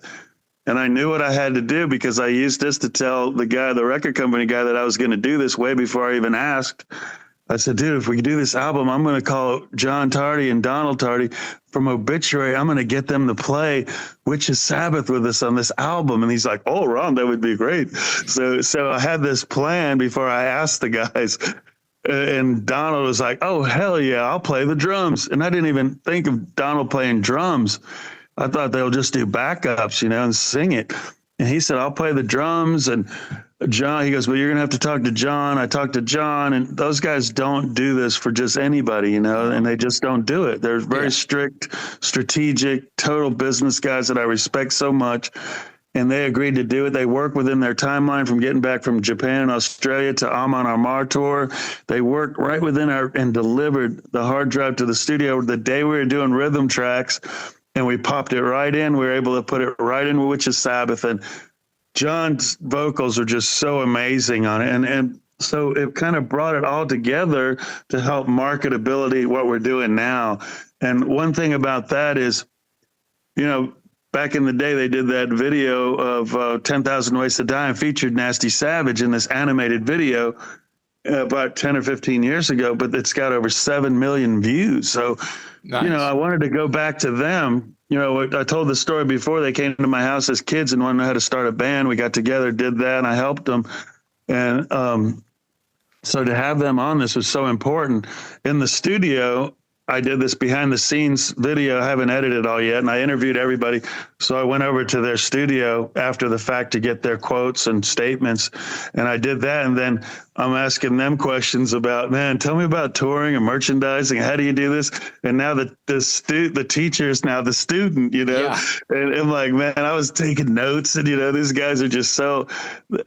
And I knew what I had to do because I used this to tell the record company guy, that I was going to do this way before I even asked. I said, dude, if we do this album, I'm going to call John Tardy and Donald Tardy from Obituary. I'm going to get them to play Which is Sabbath with us on this album. And he's like, oh, Ron, that would be great. So I had this plan before I asked the guys. And Donald was like, oh, hell yeah, I'll play the drums. And I didn't even think of Donald playing drums. I thought they'll just do backups, and sing it. And he said, I'll play the drums. And John, he goes, well, you're going to have to talk to John. I talked to John, and those guys don't do this for just anybody, and they just don't do it. They're very strict, strategic, total business guys that I respect so much. And they agreed to do it. They worked within their timeline from getting back from Japan and Australia to Amon Amar tour. They worked right within and delivered the hard drive to the studio the day we were doing rhythm tracks, and we popped it right in. We were able to put it right in, which is Sabbath. And John's vocals are just so amazing on it. And so it kind of brought it all together to help marketability, what we're doing now. And one thing about that is, back in the day, they did that video of 10,000 Ways to Die and featured Nasty Savage in this animated video about 10 or 15 years ago, but it's got over 7 million views. So, nice. I wanted to go back to them. I told the story before. They came to my house as kids and wanted to know how to start a band. We got together, did that, and I helped them. And so to have them on this was so important. In the studio, I did this behind the scenes video. I haven't edited all yet. And I interviewed everybody. So I went over to their studio after the fact to get their quotes and statements. And I did that. And then I'm asking them questions about, man, tell me about touring and merchandising. How do you do this? And now the teacher is now the student, Yeah. And I'm like, man, I was taking notes, and, these guys are just so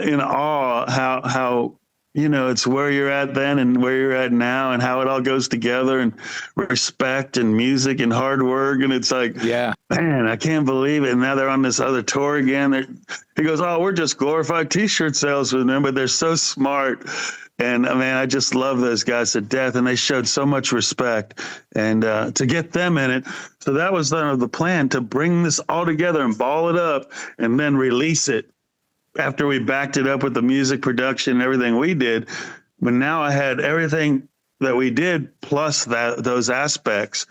in awe how it's where you're at then and where you're at now and how it all goes together, and respect and music and hard work. And it's like, man, I can't believe it. And now they're on this other tour again. He goes, oh, we're just glorified T-shirt salesmen, but they're so smart. And I mean, I just love those guys to death. And they showed so much respect, and to get them in it. So that was the plan, to bring this all together and ball it up and then release it after we backed it up with the music production and everything we did. But now I had everything that we did plus those aspects.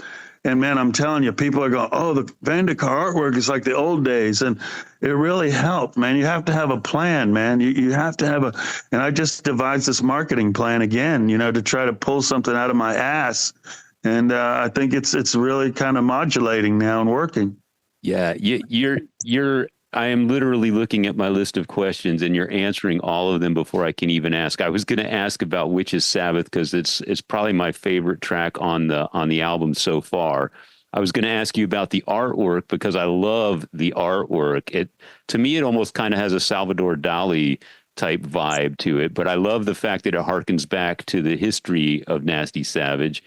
And man, I'm telling you, people are going, oh, the Vandekar artwork is like the old days. And it really helped, man. You have to have a plan, man. You have to have and I just devised this marketing plan again, to try to pull something out of my ass. And I think it's really kind of modulating now and working. Yeah, you're I am literally looking at my list of questions, and you're answering all of them before I can even ask. I was going to ask about Which is Sabbath because it's probably my favorite track on the album so far. I was going to ask you about the artwork because I love the artwork. To me, it almost kind of has a Salvador Dali type vibe to it, but I love the fact that it harkens back to the history of Nasty Savage.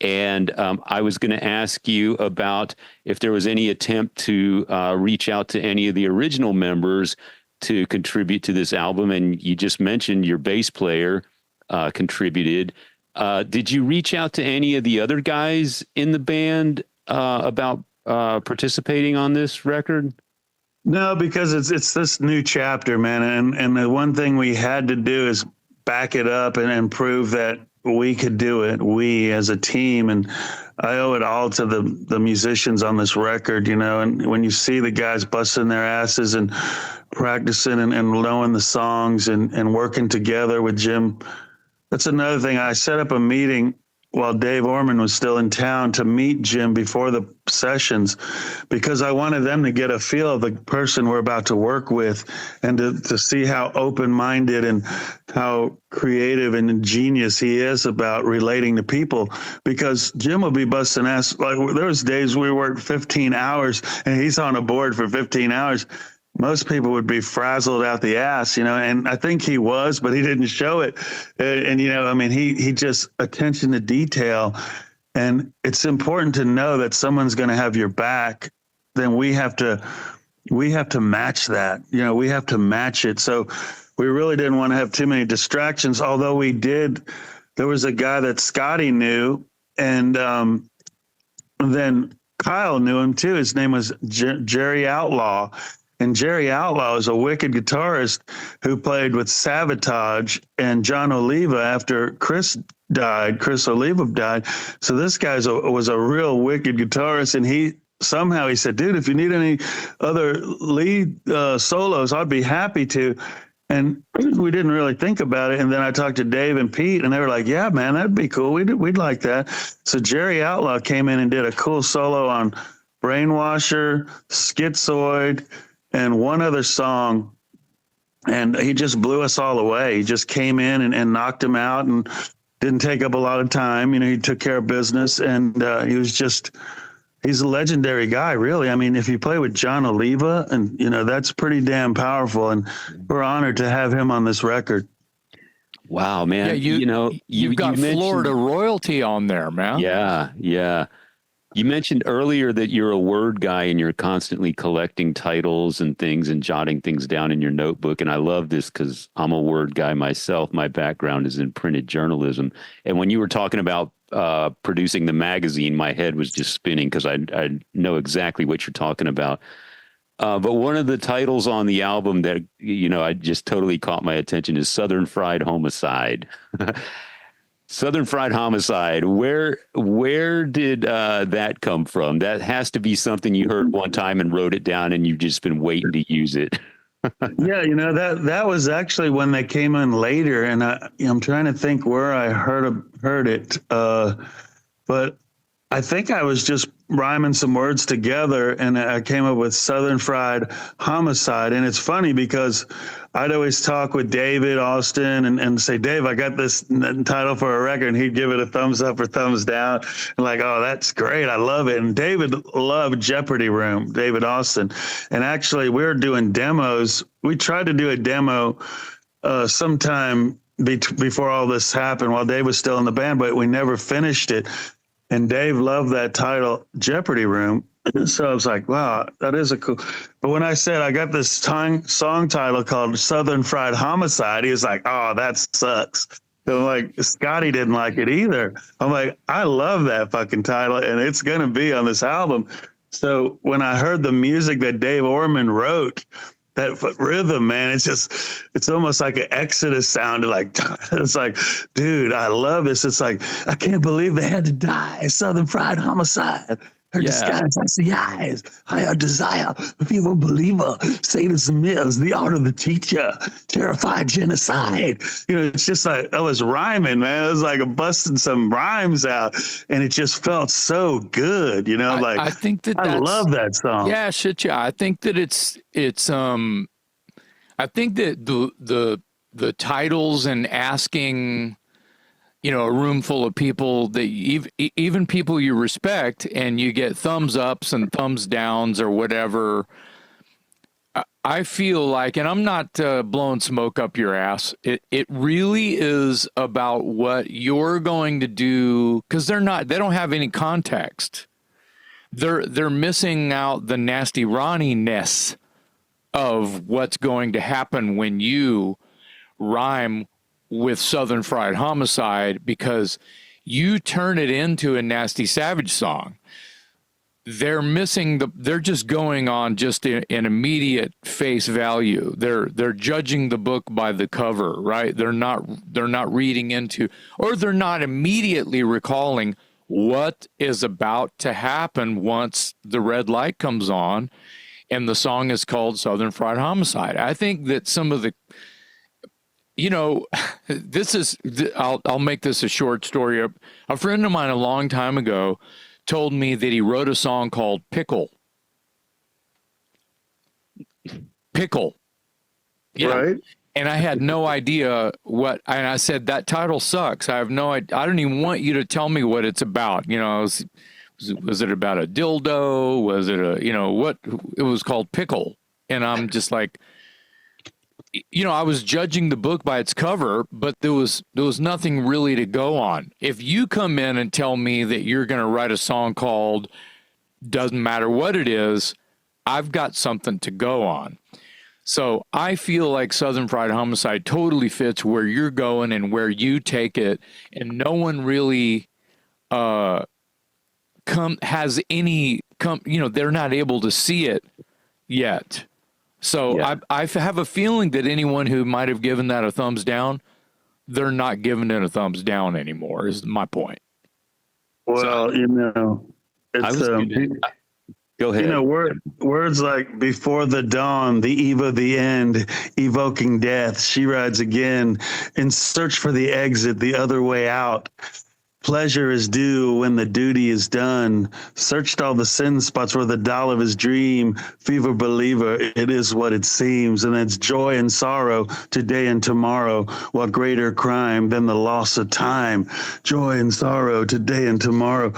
And I was going to ask you about if there was any attempt to reach out to any of the original members to contribute to this album. And you just mentioned your bass player contributed. Did you reach out to any of the other guys in the band about participating on this record? No, because it's this new chapter, man. And the one thing we had to do is back it up and prove that we could do it, we as a team. And I owe it all to the musicians on this record, you know. And when you see the guys busting their asses and practicing and knowing the songs and working together with Jim, that's another thing. I set up a meeting while Dave Orman was still in town to meet Jim before the sessions, because I wanted them to get a feel of the person we're about to work with, and to see how open-minded and how creative and ingenious he is about relating to people. Because Jim will be busting ass. Like, there was days we worked 15 hours and he's on a board for 15 hours. Most people would be frazzled out the ass, you know, and I think he was, but he didn't show it. And you know, I mean, he just attention to detail. And it's important to know that someone's going to have your back. Then we have to match that, you know, we have to match it. So we really didn't want to have too many distractions, although we did. There was a guy that Scotty knew, and then Kyle knew him too. His name was Jerry Outlaw. And Jerry Outlaw is a wicked guitarist who played with Savatage and John Oliva after Chris Oliva died. So this guy was a real wicked guitarist, and he said, dude, if you need any other lead solos, I'd be happy to. And we didn't really think about it. And then I talked to Dave and Pete, and they were like, yeah, man, that'd be cool. We'd like that. So Jerry Outlaw came in and did a cool solo on Brainwasher, Schizoid, and one other song, and he just blew us all away. He just came in and knocked him out, and didn't take up a lot of time. You know, he took care of business, and he's a legendary guy, really. I mean, if you play with John Oliva, and you know, that's pretty damn powerful, and we're honored to have him on this record. Wow, man. Yeah, you've got Florida royalty on there, man. Yeah, yeah. You mentioned earlier that you're a word guy and you're constantly collecting titles and things and jotting things down in your notebook. And I love this because I'm a word guy myself. My background is in printed journalism. And when you were talking about producing the magazine, my head was just spinning because I know exactly what you're talking about. But one of the titles on the album that, you know, I just totally caught my attention is Southern Fried Homicide. Southern Fried Homicide. Where did that come from? That has to be something you heard one time and wrote it down, and you've just been waiting to use it. Yeah, you know, that was actually when they came in later, and I'm trying to think where I heard it, but I think I was just rhyming some words together, and I came up with Southern Fried Homicide. And it's funny because I'd always talk with David Austin and say, Dave, I got this title for a record, and he'd give it a thumbs up or thumbs down, and like, oh, that's great, I love it. And David loved Jeopardy Room, David Austin. And actually, we were doing demos. We tried to do a demo sometime before all this happened, while Dave was still in the band, but we never finished it. And Dave loved that title, Jeopardy Room. So I was like, wow, that is a cool. But when I said I got this song title called Southern Fried Homicide, he was like, oh, that sucks. So I'm like, Scotty didn't like it either. I'm like, I love that fucking title, and it's going to be on this album. So when I heard the music that Dave Orman wrote, that rhythm, man, it's almost like an Exodus sound. Like, it's like, dude, I love this. It's like, I can't believe they had to die. Southern Fried Homicide. Her disguise, I see eyes, higher desire, evil believer, Satan's myths, the art of the teacher, terrified genocide. You know, it's just like, I was rhyming, man. It was like busting some rhymes out, and it just felt so good, you know, like, I think I love that song. Yeah, shit, yeah. I think that I think that the titles and asking, you know, a room full of people that even people you respect, and you get thumbs ups and thumbs downs or whatever. I feel like, and I'm not blowing smoke up your ass, it really is about what you're going to do, because they don't have any context. They're missing out the Nasty Ronnie-ness of what's going to happen when you rhyme with Southern Fried Homicide, because you turn it into a Nasty Savage song. they're missing they're just going on just an immediate face value. They're judging the book by the cover, right? They're not reading into, or they're not immediately recalling what is about to happen once the red light comes on and the song is called Southern Fried Homicide. I think that some of the, I'll make this a short story. A friend of mine a long time ago told me that he wrote a song called Pickle. Yeah. Right. And I had no idea and I said, that title sucks. I have no idea. I don't even want you to tell me what it's about. Was it about a dildo? Was it what? It was called Pickle. And I'm just like, I was judging the book by its cover, but there was nothing really to go on. If you come in and tell me that you're going to write a song called Doesn't Matter What It Is, I've got something to go on. So I feel like Southern Fried Homicide totally fits where you're going and where you take it, and no one really they're not able to see it yet. So yeah. I have a feeling that anyone who might have given that a thumbs down, they're not giving it a thumbs down anymore, is my point. Well, it's, go ahead. Words like before the dawn, the eve of the end, evoking death, she rides again, in search for the exit, the other way out. Pleasure is due when the duty is done. Searched all the sin spots where the doll of his dream. Fever believer, it is what it seems. And it's joy and sorrow today and tomorrow. What greater crime than the loss of time? Joy and sorrow today and tomorrow.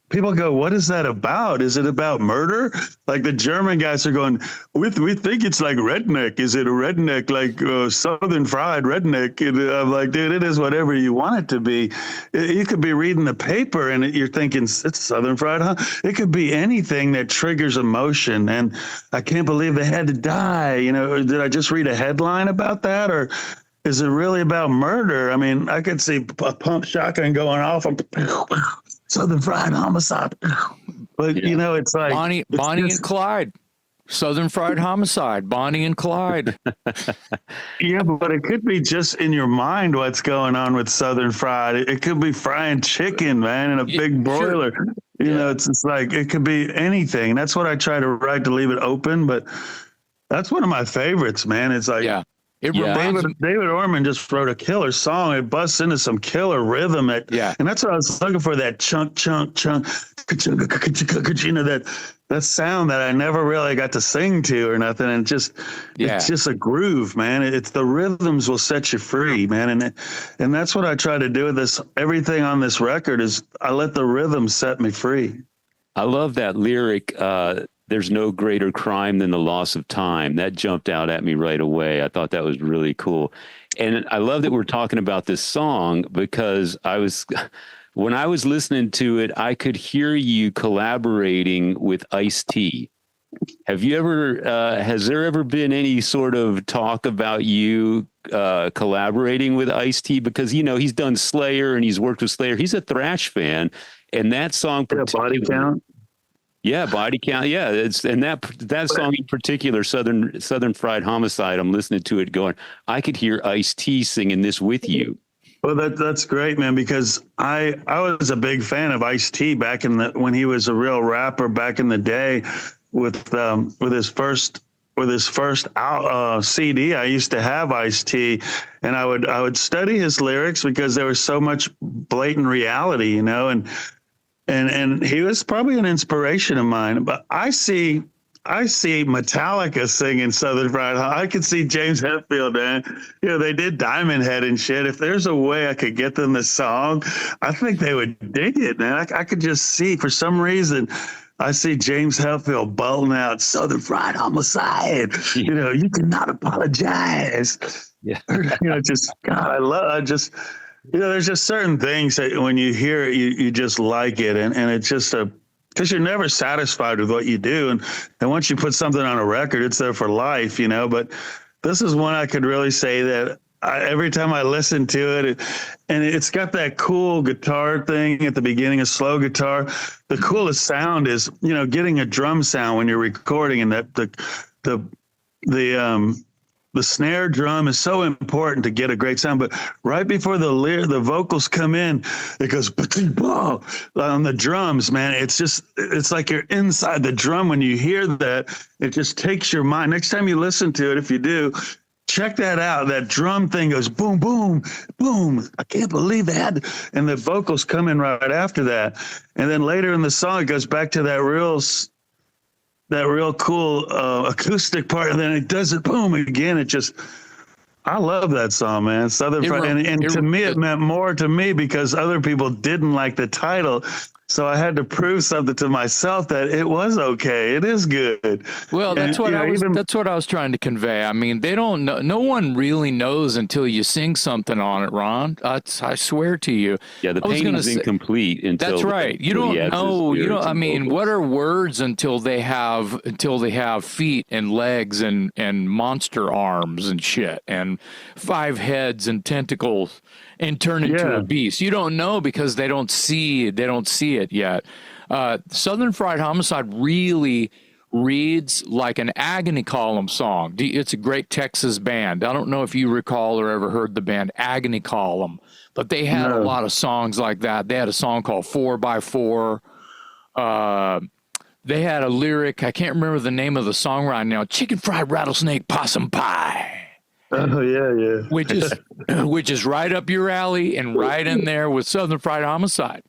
People go, what is that about? Is it about murder? Like the German guys are going, we think it's like redneck. Is it a redneck, like Southern Fried redneck? And I'm like, dude, it is whatever you want it to be. You could be reading the paper and you're thinking it's Southern Fried, huh? It could be anything that triggers emotion. And I can't believe they had to die. Did I just read a headline about that? Or is it really about murder? I mean, I could see a pump shotgun going off. Southern Fried Homicide. But, it's like Bonnie and Clyde. Southern Fried Homicide, Bonnie and Clyde. Yeah, but it could be just in your mind what's going on with Southern Fried. It could be frying chicken, man, in a big broiler. Sure. It's like it could be anything. That's what I try to write, to leave it open. But that's one of my favorites, man. It's like, David Orman just wrote a killer song. It busts into some killer rhythm. And that's what I was looking for, that chunk, that sound that I never really got to sing to or nothing. And it's just a groove, man. It's the rhythms will set you free, man. And that's what I try to do with this. Everything on this record is I let the rhythm set me free. I love that lyric. There's no greater crime than the loss of time. That jumped out at me right away. I thought that was really cool. And I love that we're talking about this song because when I was listening to it, I could hear you collaborating with Ice-T. Have you ever, has there ever been any sort of talk about you collaborating with Ice-T? Because, he's done Slayer and he's worked with Slayer. He's a thrash fan. And that song, Body Count. Yeah, Body Count. Yeah, that song in particular, Southern Fried Homicide. I'm listening to it, going, I could hear Ice-T singing this with you. Well, that's great, man. Because I was a big fan of Ice-T back when he was a real rapper back in the day, with his first CD. I used to have Ice-T, and I would study his lyrics because there was so much blatant reality, And he was probably an inspiration of mine. But I see Metallica singing Southern Fried. I could see James Hetfield, man. They did Diamond Head and shit. If there's a way I could get them this song, I think they would dig it, man. I could just see, for some reason, I see James Hetfield belting out Southern Fried Homicide. You cannot apologize. Yeah. There's just certain things that when you hear it, you just like it. And it's just because you're never satisfied with what you do. And once you put something on a record, it's there for life, But this is one I could really say that every time I listen to it, and it's got that cool guitar thing at the beginning, a slow guitar. The coolest sound is, getting a drum sound when you're recording, and that the snare drum is so important to get a great sound. But right before the vocals come in, it goes on the drums, man. It's like you're inside the drum. When you hear that, it just takes your mind. Next time you listen to it, if you do, check that out. That drum thing goes boom, boom, boom. I can't believe that. And the vocals come in right after that. And then later in the song, it goes back to that real cool acoustic part, and then it does it boom again. I love that song, man. Southern Fried, and to me, it meant more to me because other people didn't like the title. So I had to prove something to myself that it was okay. It is good. Well, that's what I was trying to convey. I mean, they don't know. No one really knows until you sing something on it, Ron. I swear to you. Yeah, the painting's incomplete until. That's right. You don't know. I mean, what are words until they have feet and legs and monster arms and shit and 5 heads and tentacles and turn into a beast? You don't know because they don't see it yet. Southern Fried Homicide really reads like an Agony Column song. It's a great Texas band. I don't know if you recall or ever heard the band Agony Column, but they had a lot of songs like that. They had a song called 4x4. They had a lyric, I can't remember the name of the song right now, Chicken Fried Rattlesnake Possum Pie. Oh yeah. Which is right up your alley and right in there with Southern Fried Homicide.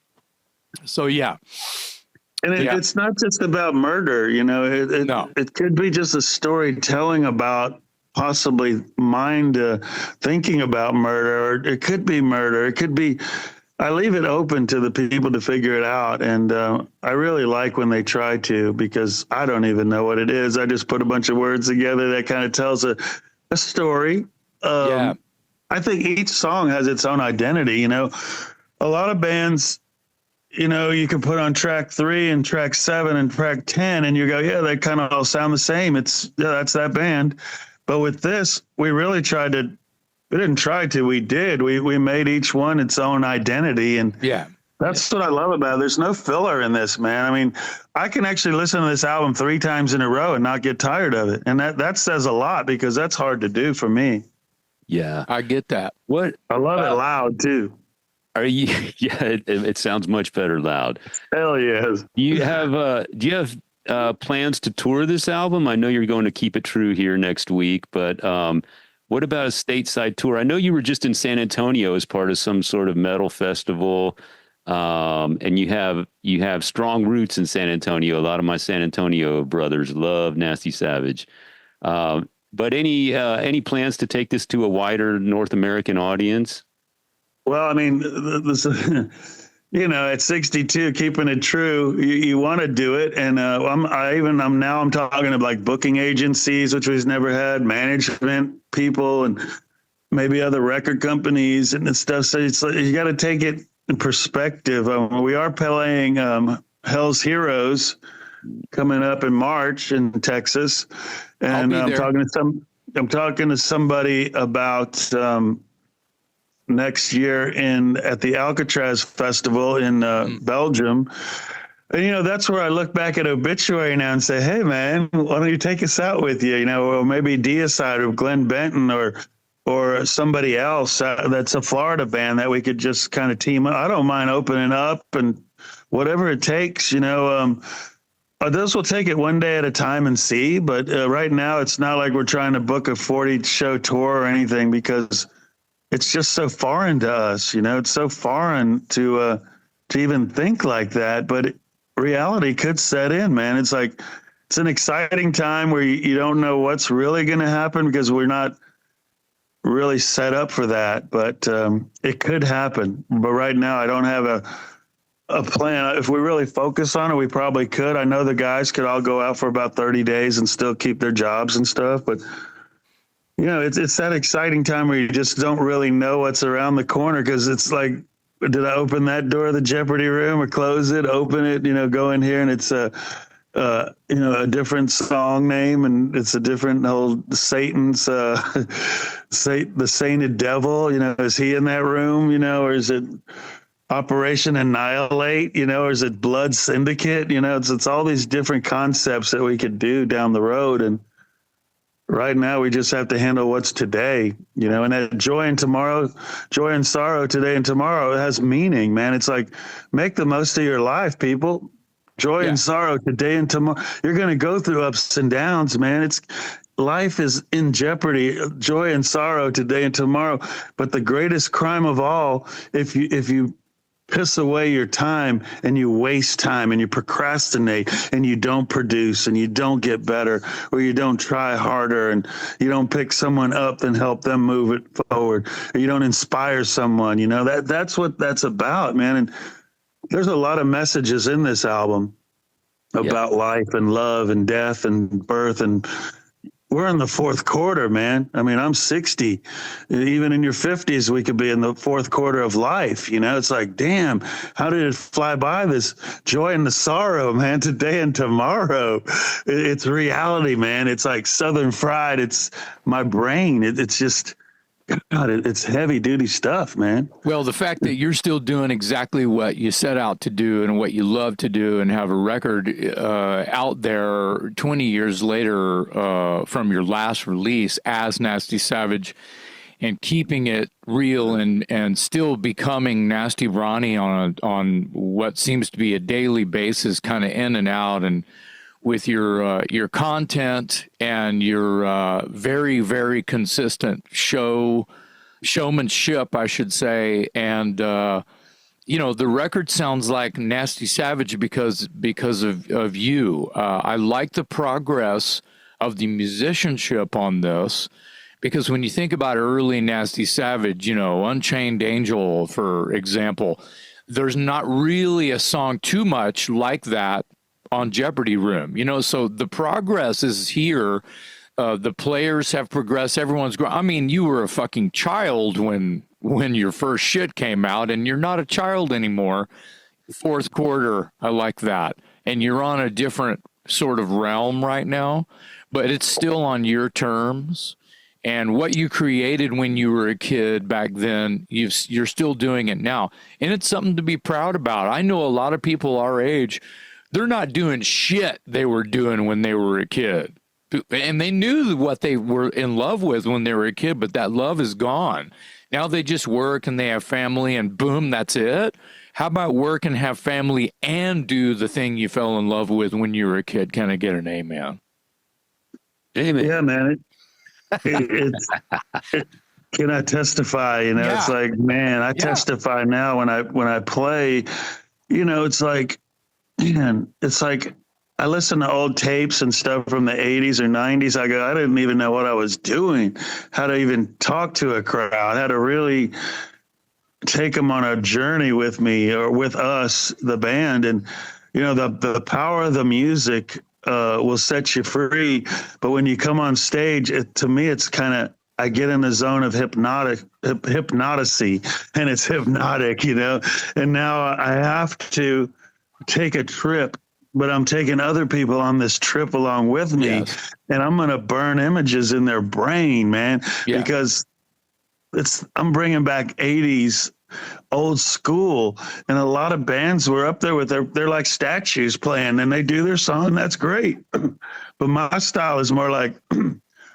So yeah. And it's not just about murder, it could be just a story telling about possibly mind thinking about murder, or it could be murder. It could be, I leave it open to the people to figure it out. And I really like when they try to, because I don't even know what it is. I just put a bunch of words together that kind of tells a story. I think each song has its own identity. A lot of bands, you can put on track 3 and track 7 and track 10 and you go, yeah, they kind of all sound the same. That's that band. But with this, we really we did. We made each one its own identity. And that's what I love about it. There's no filler in this, man. I mean, I can actually listen to this album 3 times in a row and not get tired of it. And that says a lot, because that's hard to do for me. Yeah, I get that. I love it loud too. Are you? Yeah, it sounds much better loud. Hell yes. Do you have plans to tour this album? I know you're going to keep it true here next week, but what about a stateside tour? I know you were just in San Antonio as part of some sort of metal festival, and you have strong roots in San Antonio. A lot of my San Antonio brothers love Nasty Savage. But any plans to take this to a wider North American audience? Well, I mean, at 62, keeping it true, you want to do it. And I'm talking to like booking agencies, which we've never had, management people, and maybe other record companies and stuff. So it's like, you got to take it in perspective. We are playing Hell's Heroes coming up in March in Texas, and I'm talking to somebody about next year at the Alcatraz Festival in Belgium. And, that's where I look back at Obituary now and say, hey, man, why don't you take us out with you? Or maybe Deicide or Glenn Benton or somebody else that's a Florida band that we could just kind of team up. I don't mind opening up and whatever it takes, Those will take it one day at a time and see. But right now, it's not like we're trying to book a 40-show tour or anything, because it's just so foreign to us, it's so foreign to even think like that. But reality could set in, man. It's like, it's an exciting time where you don't know what's really going to happen, because we're not really set up for that. But it could happen. But right now, I don't have a plan. If we really focus on it, we probably could. I know the guys could all go out for about 30 days and still keep their jobs and stuff. But it's that exciting time where you just don't really know what's around the corner, because it's like, did I open that door of the Jeopardy room or close it, open it, go in here, and it's a different song name, and it's a different whole Satan's, the sainted devil, is he in that room, or is it Operation Annihilate, or is it Blood Syndicate? It's all these different concepts that we could do down the road. And right now we just have to handle what's today, and that joy and sorrow today and tomorrow, it has meaning, man. It's like, make the most of your life, people. Joy and sorrow today and tomorrow. You're going to go through ups and downs, man. Life is in jeopardy, joy and sorrow today and tomorrow. But the greatest crime of all, if you piss away your time and you waste time and you procrastinate and you don't produce and you don't get better, or you don't try harder and you don't pick someone up and help them move it forward, or you don't inspire someone, that's what that's about, man. And there's a lot of messages in this album about life and love and death and birth, and we're in the fourth quarter, man. I mean, I'm 60. Even in your 50s, we could be in the fourth quarter of life. It's like, damn, how did it fly by, this joy and the sorrow, man, today and tomorrow? It's reality, man. It's like Southern fried. It's my brain. It's just, God, it's heavy duty stuff, man. Well, the fact that you're still doing exactly what you set out to do and what you love to do, and have a record out there 20 years later from your last release as Nasty Savage, and keeping it real and still becoming Nasty Ronnie on what seems to be a daily basis, kind of in and out, and with your content and your very, very consistent showmanship, I should say. And, the record sounds like Nasty Savage because of you. I like the progress of the musicianship on this, because when you think about early Nasty Savage, Unchained Angel, for example, there's not really a song too much like that on Jeopardy Room, so the progress is here. The players have progressed. Everyone's grown. I mean, you were a fucking child when your first shit came out, and you're not a child anymore. Fourth quarter, I like that. And you're on a different sort of realm right now, but it's still on your terms. And what you created when you were a kid back then, you're still doing it now. And it's something to be proud about. I know a lot of people our age, they're not doing shit they were doing when they were a kid. And they knew what they were in love with when they were a kid, but that love is gone. Now they just work and they have family, and boom, that's it. How about work and have family and do the thing you fell in love with when you were a kid? Can I get an amen? Amen. Yeah, man. Can I testify? It's like, man, I testify now when I play. It's like, man, it's like I listen to old tapes and stuff from the 80s or 90s. I didn't even know what I was doing, how to even talk to a crowd, how to really take them on a journey with me or with us, the band. And, the power of the music will set you free. But when you come on stage, to me, it's kind of, I get in the zone of hypnoticy, and it's hypnotic, and now I have to take a trip, but I'm taking other people on this trip along with me. Yes. And I'm going to burn images in their brain, man, because I'm bringing back 80s old school, and a lot of bands were up there with they're like statues playing, and they do their song. That's great. But my style is more like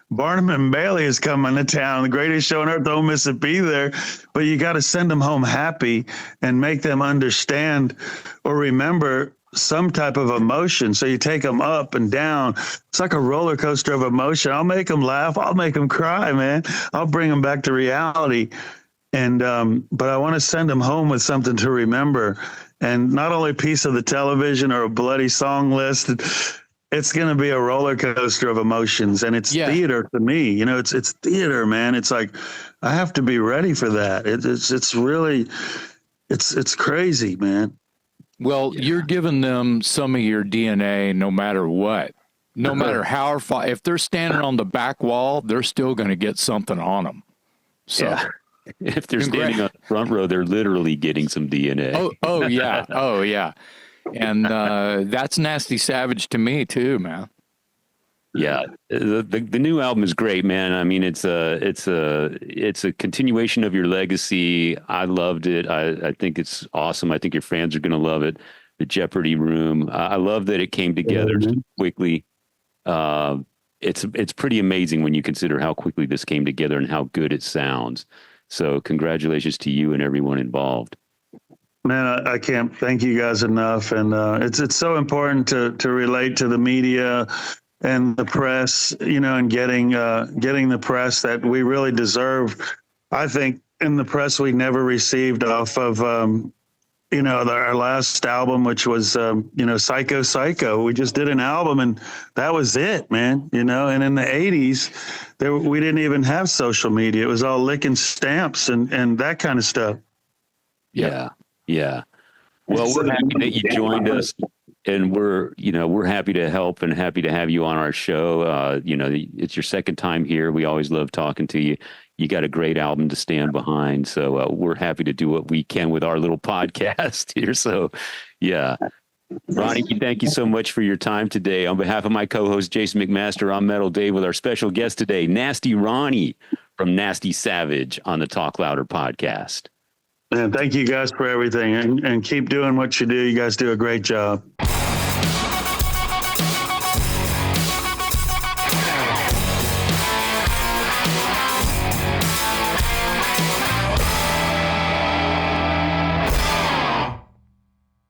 Barnum and Bailey is coming to town, the greatest show on earth. Don't miss it, be there. But you got to send them home happy and make them understand or remember some type of emotion. So you take them up and down. It's like a roller coaster of emotion. I'll make them laugh. I'll make them cry, man. I'll bring them back to reality. And, but I want to send them home with something to remember, and not only a piece of the television or a bloody song list. It's going to be a roller coaster of emotions, and it's theater to me. It's theater, man. It's like, I have to be ready for that. It's really, it's crazy, man. Well, you're giving them some of your DNA no matter what. No matter how far, if they're standing on the back wall, they're still going to get something on them. So if they're standing on the front row, they're literally getting some DNA. Oh yeah. Oh yeah. And that's Nasty Savage to me too, man. Yeah, the new album is great, man. I mean, it's a continuation of your legacy. I loved it. I think it's awesome. I think your fans are going to love it. The Jeopardy Room. I love that it came together so quickly. It's pretty amazing when you consider how quickly this came together and how good it sounds. So congratulations to you and everyone involved. Man, I can't thank you guys enough, and it's so important to relate to the media and the press, and getting the press that we really deserve. I think in the press we never received off of our last album, which was Psycho Psycho. We just did an album and that was it, man. And in the 80s, we didn't even have social media. It was all licking stamps and that kind of stuff. Yeah. Well, we're happy that you joined us, and we're happy to help and happy to have you on our show. It's your second time here. We always love talking to you. You got a great album to stand behind. So we're happy to do what we can with our little podcast here. So, yeah. Ronnie, thank you so much for your time today. On behalf of my co-host, Jason McMaster, I'm Metal Dave with our special guest today, Nasty Ronnie from Nasty Savage on the Talk Louder podcast. And thank you guys for everything, and keep doing what you do. You guys do a great job.